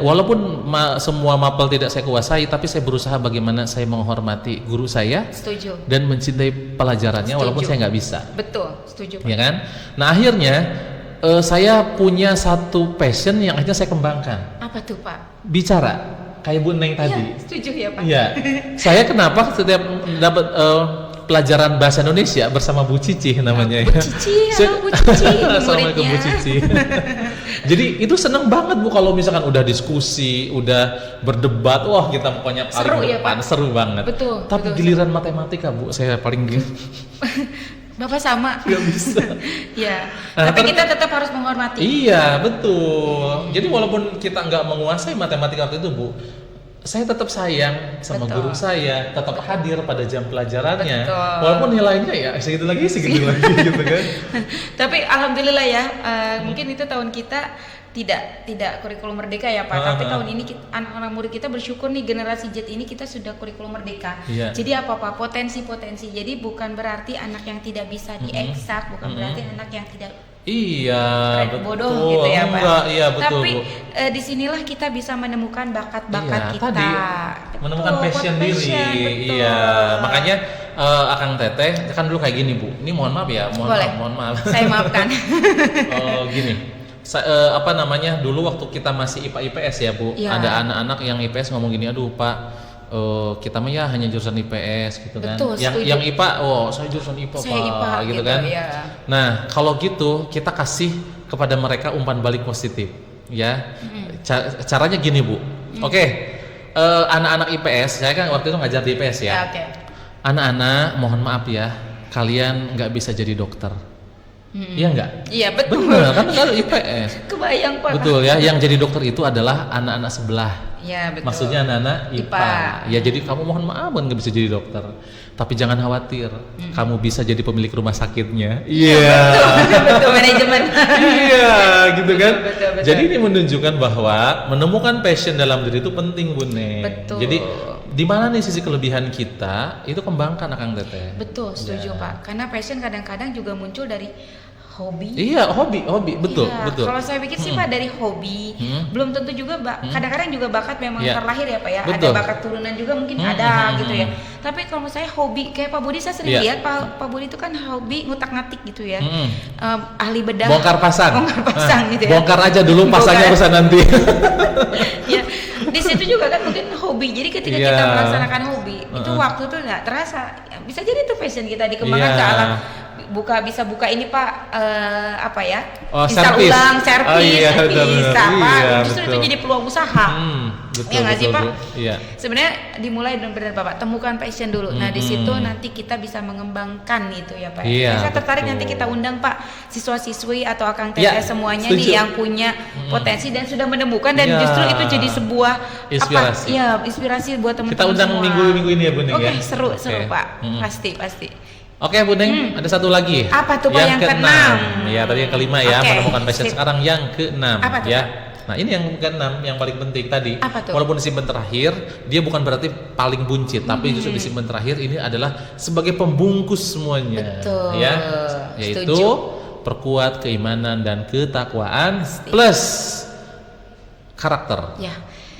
Speaker 2: walaupun semua mapel tidak saya kuasai, tapi saya berusaha bagaimana saya menghormati guru saya
Speaker 1: Setuju.
Speaker 2: dan mencintai pelajarannya walaupun saya nggak bisa,
Speaker 1: Betul, setuju Pak.
Speaker 2: ya kan? Nah akhirnya saya punya satu passion yang akhirnya saya kembangkan,
Speaker 1: Apa tuh Pak?
Speaker 2: bicara. Kayak Bu Neng tadi.
Speaker 1: Iya, setuju ya Pak.
Speaker 2: Iya. Saya kenapa setiap dapat pelajaran bahasa Indonesia bersama Bu Cici namanya
Speaker 1: Bu Cici, halo Bu Cici,
Speaker 2: Assalamualaikum Bu
Speaker 1: muridnya.
Speaker 2: Cici. Jadi itu seneng banget Bu kalau misalkan udah diskusi, udah berdebat, wah kita pokoknya paling
Speaker 1: Seru ya,
Speaker 2: depan,
Speaker 1: Pak?
Speaker 2: seru banget.
Speaker 1: Betul,
Speaker 2: Tapi
Speaker 1: betul.
Speaker 2: giliran matematika Bu, saya paling
Speaker 1: Bapak sama.
Speaker 2: nggak bisa.
Speaker 1: Ya.
Speaker 2: Nah,
Speaker 1: Tapi kita tetap harus menghormati.
Speaker 2: Iya betul. Jadi walaupun kita nggak menguasai matematika waktu itu Bu, saya tetap sayang sama
Speaker 1: Betul.
Speaker 2: guru saya, tetap hadir pada jam pelajarannya.
Speaker 1: Betul.
Speaker 2: Walaupun nilainya ya segitu lagi gitu kan.
Speaker 1: Tapi alhamdulillah ya, mungkin itu tahun kita tidak kurikulum merdeka ya Pak. Tapi tahun ini anak-anak murid kita bersyukur nih, generasi Z ini kita sudah kurikulum merdeka.
Speaker 2: Iya.
Speaker 1: Jadi apa Pak? Potensi-potensi. Jadi bukan berarti anak yang tidak bisa dieksak, bukan berarti anak yang tidak
Speaker 2: Iya,
Speaker 1: keren,
Speaker 2: betul.
Speaker 1: bodoh gitu ya Pak.
Speaker 2: Enggak, iya betul
Speaker 1: Tapi
Speaker 2: Bu.
Speaker 1: Disinilah kita bisa menemukan bakat-bakat
Speaker 2: Iya,
Speaker 1: kita.
Speaker 2: tadi menemukan passion diri.
Speaker 1: Betul.
Speaker 2: Iya, makanya Akang Teteh kan dulu kayak gini Bu. Ini mohon maaf ya,
Speaker 1: Boleh.
Speaker 2: mohon maaf.
Speaker 1: Saya maafkan.
Speaker 2: Gini. Dulu waktu kita masih IPA IPS ya Bu,
Speaker 1: Iya.
Speaker 2: ada anak-anak yang IPS ngomong gini, aduh Pak, kita mah ya hanya jurusan IPS gitu kan.
Speaker 1: Betul, setuju.
Speaker 2: Yang IPA, saya jurusan IPA
Speaker 1: Saya
Speaker 2: Pak,
Speaker 1: IPA
Speaker 2: gitu kan.
Speaker 1: Iya.
Speaker 2: Nah kalau gitu kita kasih kepada mereka umpan balik positif, ya. Caranya gini Bu, oke, anak-anak IPS, saya kan waktu itu ngajar di IPS ya.
Speaker 1: Ya, oke.
Speaker 2: Anak-anak, mohon maaf ya, kalian nggak bisa jadi dokter, iya nggak?
Speaker 1: Iya betul.
Speaker 2: Bener kan kalau IPS.
Speaker 1: Kebayang Pak.
Speaker 2: Betul ya, yang jadi dokter itu adalah anak-anak sebelah.
Speaker 1: Ya betul.
Speaker 2: Maksudnya anak-anak IPA. Ya jadi kamu mohon maaf nggak bisa jadi dokter. Tapi jangan khawatir, kamu bisa jadi pemilik rumah sakitnya. Iya.
Speaker 1: Betul manajemen.
Speaker 2: Iya, gitu kan.
Speaker 1: Betul.
Speaker 2: Jadi ini menunjukkan bahwa menemukan passion dalam diri itu penting, Bu Ne.
Speaker 1: Betul.
Speaker 2: Jadi di mana nih sisi kelebihan kita, itu kembangkan Akang Teteh.
Speaker 1: Betul, setuju
Speaker 2: Ya.
Speaker 1: Pak. Karena passion kadang-kadang juga muncul dari hobi.
Speaker 2: Iya, hobi, betul,
Speaker 1: Iya,
Speaker 2: betul.
Speaker 1: Kalau saya pikir sih Pak dari hobi, belum tentu juga kadang-kadang juga bakat memang
Speaker 2: Iya.
Speaker 1: terlahir ya Pak ya.
Speaker 2: Betul.
Speaker 1: Ada bakat turunan juga mungkin ada gitu ya. Tapi kalau menurut saya hobi, kayak Pak Budi saya sering
Speaker 2: Iya.
Speaker 1: lihat Pak Budi itu kan hobi ngutak-ngatik gitu ya.
Speaker 2: Mm-mm.
Speaker 1: Ahli bedah.
Speaker 2: Bongkar pasang.
Speaker 1: Gitu ya.
Speaker 2: Bongkar aja dulu, pasangnya
Speaker 1: Bongkar.
Speaker 2: urusan nanti.
Speaker 1: Ya, di situ juga kan mungkin hobi. Jadi ketika
Speaker 2: Iya.
Speaker 1: kita melaksanakan hobi, itu waktu tuh nggak terasa. Bisa jadi itu passion kita dikembangkan
Speaker 2: Iya.
Speaker 1: ke alam bisa buka ini Pak, apa ya?
Speaker 2: Oh,
Speaker 1: install
Speaker 2: servis.
Speaker 1: ulang, servis,
Speaker 2: Oh, iya,
Speaker 1: bisa
Speaker 2: benar-benar.
Speaker 1: Pak.
Speaker 2: Iya,
Speaker 1: Justru itu
Speaker 2: betul.
Speaker 1: jadi peluang usaha.
Speaker 2: Betul,
Speaker 1: Ya nggak sih,
Speaker 2: betul,
Speaker 1: Pak?
Speaker 2: Bu. Iya.
Speaker 1: Sebenarnya dimulai benar Bapak, temukan passion dulu. Nah, di situ nanti kita bisa mengembangkan itu ya Pak.
Speaker 2: Iya,
Speaker 1: Saya tertarik
Speaker 2: betul.
Speaker 1: nanti kita undang Pak siswa-siswi atau akang
Speaker 2: Ya,
Speaker 1: teteh semuanya
Speaker 2: setuju.
Speaker 1: nih yang punya potensi dan sudah menemukan dan
Speaker 2: Ya.
Speaker 1: justru itu jadi sebuah
Speaker 2: Inspirasi.
Speaker 1: inspirasi buat teman-teman
Speaker 2: Kita undang
Speaker 1: semua.
Speaker 2: minggu ini ya Bu Ning
Speaker 1: Oke,
Speaker 2: ya.
Speaker 1: seru
Speaker 2: Oke.
Speaker 1: Pak.
Speaker 2: Mm-mm.
Speaker 1: Pasti.
Speaker 2: Oke Bu Ning, ada satu lagi.
Speaker 1: Apa tuh, Pak, yang
Speaker 2: keenam?
Speaker 1: keenam?
Speaker 2: Ya tadi yang kelima ya,
Speaker 1: Oke,
Speaker 2: menemukan passion.
Speaker 1: sip.
Speaker 2: Sekarang yang keenam
Speaker 1: Apa tuh,
Speaker 2: ya.
Speaker 1: Pak?
Speaker 2: Nah ini yang keenam, yang paling penting tadi.
Speaker 1: Apa tuh?
Speaker 2: Walaupun disimpan terakhir, dia bukan berarti paling buncit, tapi justru disimpan terakhir ini adalah sebagai pembungkus semuanya.
Speaker 1: Betul.
Speaker 2: Ya, yaitu
Speaker 1: Setuju.
Speaker 2: perkuat keimanan dan ketakwaan plus karakter.
Speaker 1: Ya.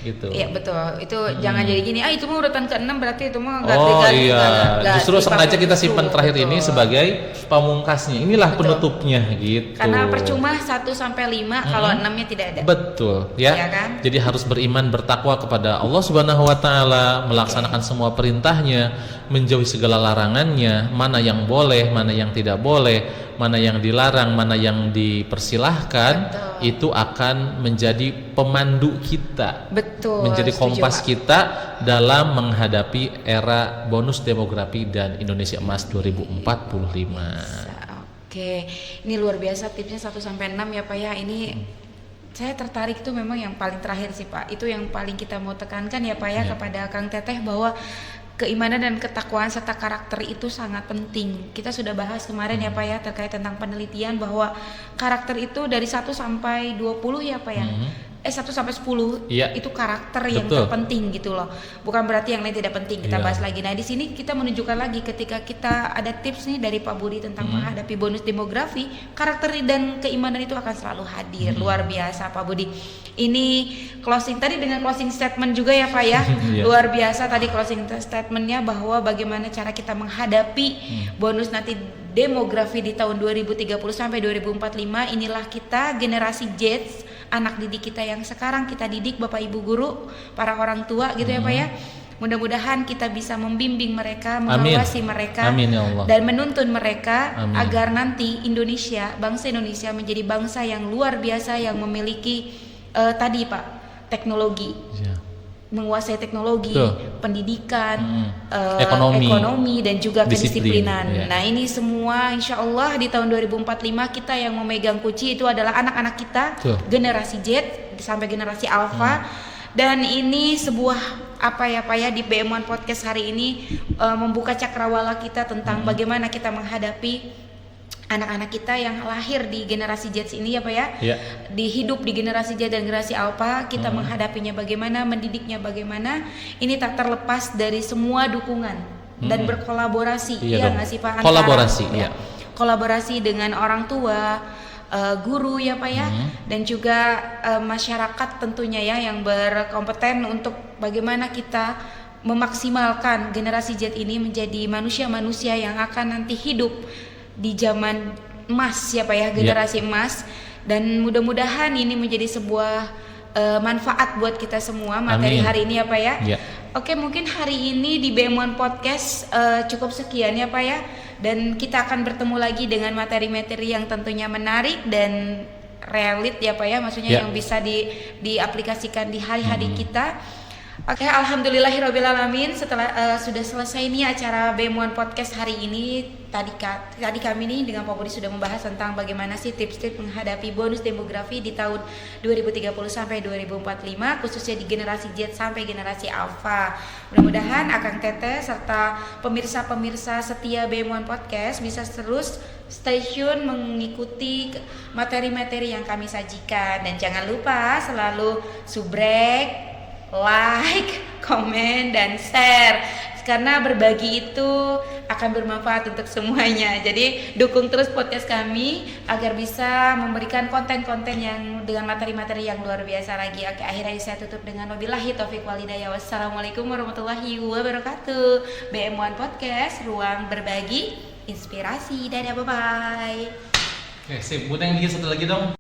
Speaker 2: Gitu.
Speaker 1: Iya betul, itu jangan jadi gini, itu mah urutan ke-6 berarti itu mah nggak
Speaker 2: Oh
Speaker 1: diganti,
Speaker 2: iya,
Speaker 1: nggak
Speaker 2: justru sengaja kita simpan
Speaker 1: betul.
Speaker 2: terakhir ini sebagai pamungkasnya. Inilah
Speaker 1: Betul.
Speaker 2: penutupnya gitu.
Speaker 1: Karena percuma 1 sampai 5 kalau 6-nya tidak ada.
Speaker 2: Betul ya.
Speaker 1: Iya kan?
Speaker 2: Jadi harus beriman bertakwa kepada Allah Subhanahu wa taala, melaksanakan semua perintahnya, menjauhi segala larangannya, mana yang boleh, mana yang tidak boleh, mana yang dilarang, mana yang dipersilahkan.
Speaker 1: Betul.
Speaker 2: Itu akan menjadi pemandu kita.
Speaker 1: Betul.
Speaker 2: Menjadi
Speaker 1: setuju,
Speaker 2: kompas
Speaker 1: Pak.
Speaker 2: kita dalam menghadapi era bonus demografi dan Indonesia Emas 2045.
Speaker 1: Oke, ini luar biasa tipsnya 1 sampai 6 ya Pak ya. Ini saya tertarik itu memang yang paling terakhir sih Pak. Itu yang paling kita mau tekankan ya Pak ya, kepada Kang Teteh bahwa keimanan dan ketakwaan serta karakter itu sangat penting. Kita sudah bahas kemarin ya Pak ya terkait tentang penelitian bahwa karakter itu dari 1 sampai 20 ya Pak ya. 1 sampai 10
Speaker 2: Iya.
Speaker 1: itu karakter yang
Speaker 2: Betul.
Speaker 1: terpenting gitu loh. Bukan berarti yang lain tidak penting. Kita
Speaker 2: Iya.
Speaker 1: bahas lagi. Nah, di sini kita menunjukkan lagi ketika kita ada tips nih dari Pak Budi tentang menghadapi bonus demografi, karakter dan keimanan itu akan selalu hadir. Luar biasa Pak Budi. Ini closing tadi dengan closing statement juga ya Pak ya.
Speaker 2: Iya.
Speaker 1: Luar biasa tadi closing statementnya bahwa bagaimana cara kita menghadapi bonus nanti demografi di tahun 2030 sampai 2045. Inilah kita generasi Z, anak didik kita yang sekarang kita didik, Bapak Ibu guru, para orang tua gitu ya Pak ya. Mudah-mudahan kita bisa membimbing mereka, mengawasi mereka,
Speaker 2: Amin ya Allah.
Speaker 1: dan menuntun mereka
Speaker 2: Amin.
Speaker 1: agar nanti Indonesia, bangsa Indonesia menjadi bangsa yang luar biasa yang memiliki tadi Pak, teknologi,
Speaker 2: Ya.
Speaker 1: menguasai teknologi,
Speaker 2: Betul.
Speaker 1: pendidikan,
Speaker 2: Ekonomi.
Speaker 1: dan juga
Speaker 2: Disiplin,
Speaker 1: kedisiplinan.
Speaker 2: ya.
Speaker 1: Nah ini semua insya Allah di tahun 2045 kita yang memegang kunci itu adalah anak-anak kita,
Speaker 2: Betul.
Speaker 1: generasi Z sampai generasi Alpha. Dan ini sebuah apa ya Pak ya, di BM1 Podcast hari ini membuka cakrawala kita tentang bagaimana kita menghadapi anak-anak kita yang lahir di generasi Z ini ya Pak ya.
Speaker 2: Ya.
Speaker 1: Di hidup di generasi Z dan generasi Alpha, kita menghadapinya bagaimana, mendidiknya bagaimana. Ini tak terlepas dari semua dukungan dan berkolaborasi.
Speaker 2: Iya
Speaker 1: Ya
Speaker 2: dong.
Speaker 1: nggak sih Pak?
Speaker 2: Kolaborasi,
Speaker 1: ya.
Speaker 2: iya.
Speaker 1: Kolaborasi dengan orang tua, guru ya Pak ya, dan juga masyarakat tentunya ya yang berkompeten untuk bagaimana kita memaksimalkan generasi Z ini menjadi manusia-manusia yang akan nanti hidup di zaman emas ya Pak ya, generasi emas. Dan mudah-mudahan ini menjadi sebuah manfaat buat kita semua materi
Speaker 2: Amin.
Speaker 1: hari ini ya Pak ya.
Speaker 2: Ya.
Speaker 1: Oke, mungkin hari ini di BM1 Podcast cukup sekian ya Pak ya. Dan kita akan bertemu lagi dengan materi-materi yang tentunya menarik dan realit ya Pak ya, maksudnya
Speaker 2: Ya.
Speaker 1: yang bisa diaplikasikan di hari-hari kita. Oke, alhamdulillahirobbilalamin. Setelah sudah selesai nih acara BM1 Podcast hari ini, tadi kami nih dengan Pak Budi sudah membahas tentang bagaimana sih tips-tips menghadapi bonus demografi di tahun 2030 sampai 2045, khususnya di generasi Z sampai generasi Alpha. Mudah-mudahan Akang Teteh serta pemirsa-pemirsa setia BM1 Podcast bisa terus stay tune mengikuti materi-materi yang kami sajikan. Dan jangan lupa selalu subrek, like, komen, dan share, karena berbagi itu akan bermanfaat untuk semuanya. Jadi dukung terus podcast kami agar bisa memberikan konten-konten yang dengan materi-materi yang luar biasa lagi. Oke, akhirnya saya tutup dengan wabillahi taufiq walhidayah. Wassalamualaikum warahmatullahi wabarakatuh. BM1 Podcast, ruang berbagi inspirasi. Dadah, bye-bye.
Speaker 2: Oke, sip. Bu Ning bikin satu lagi dong.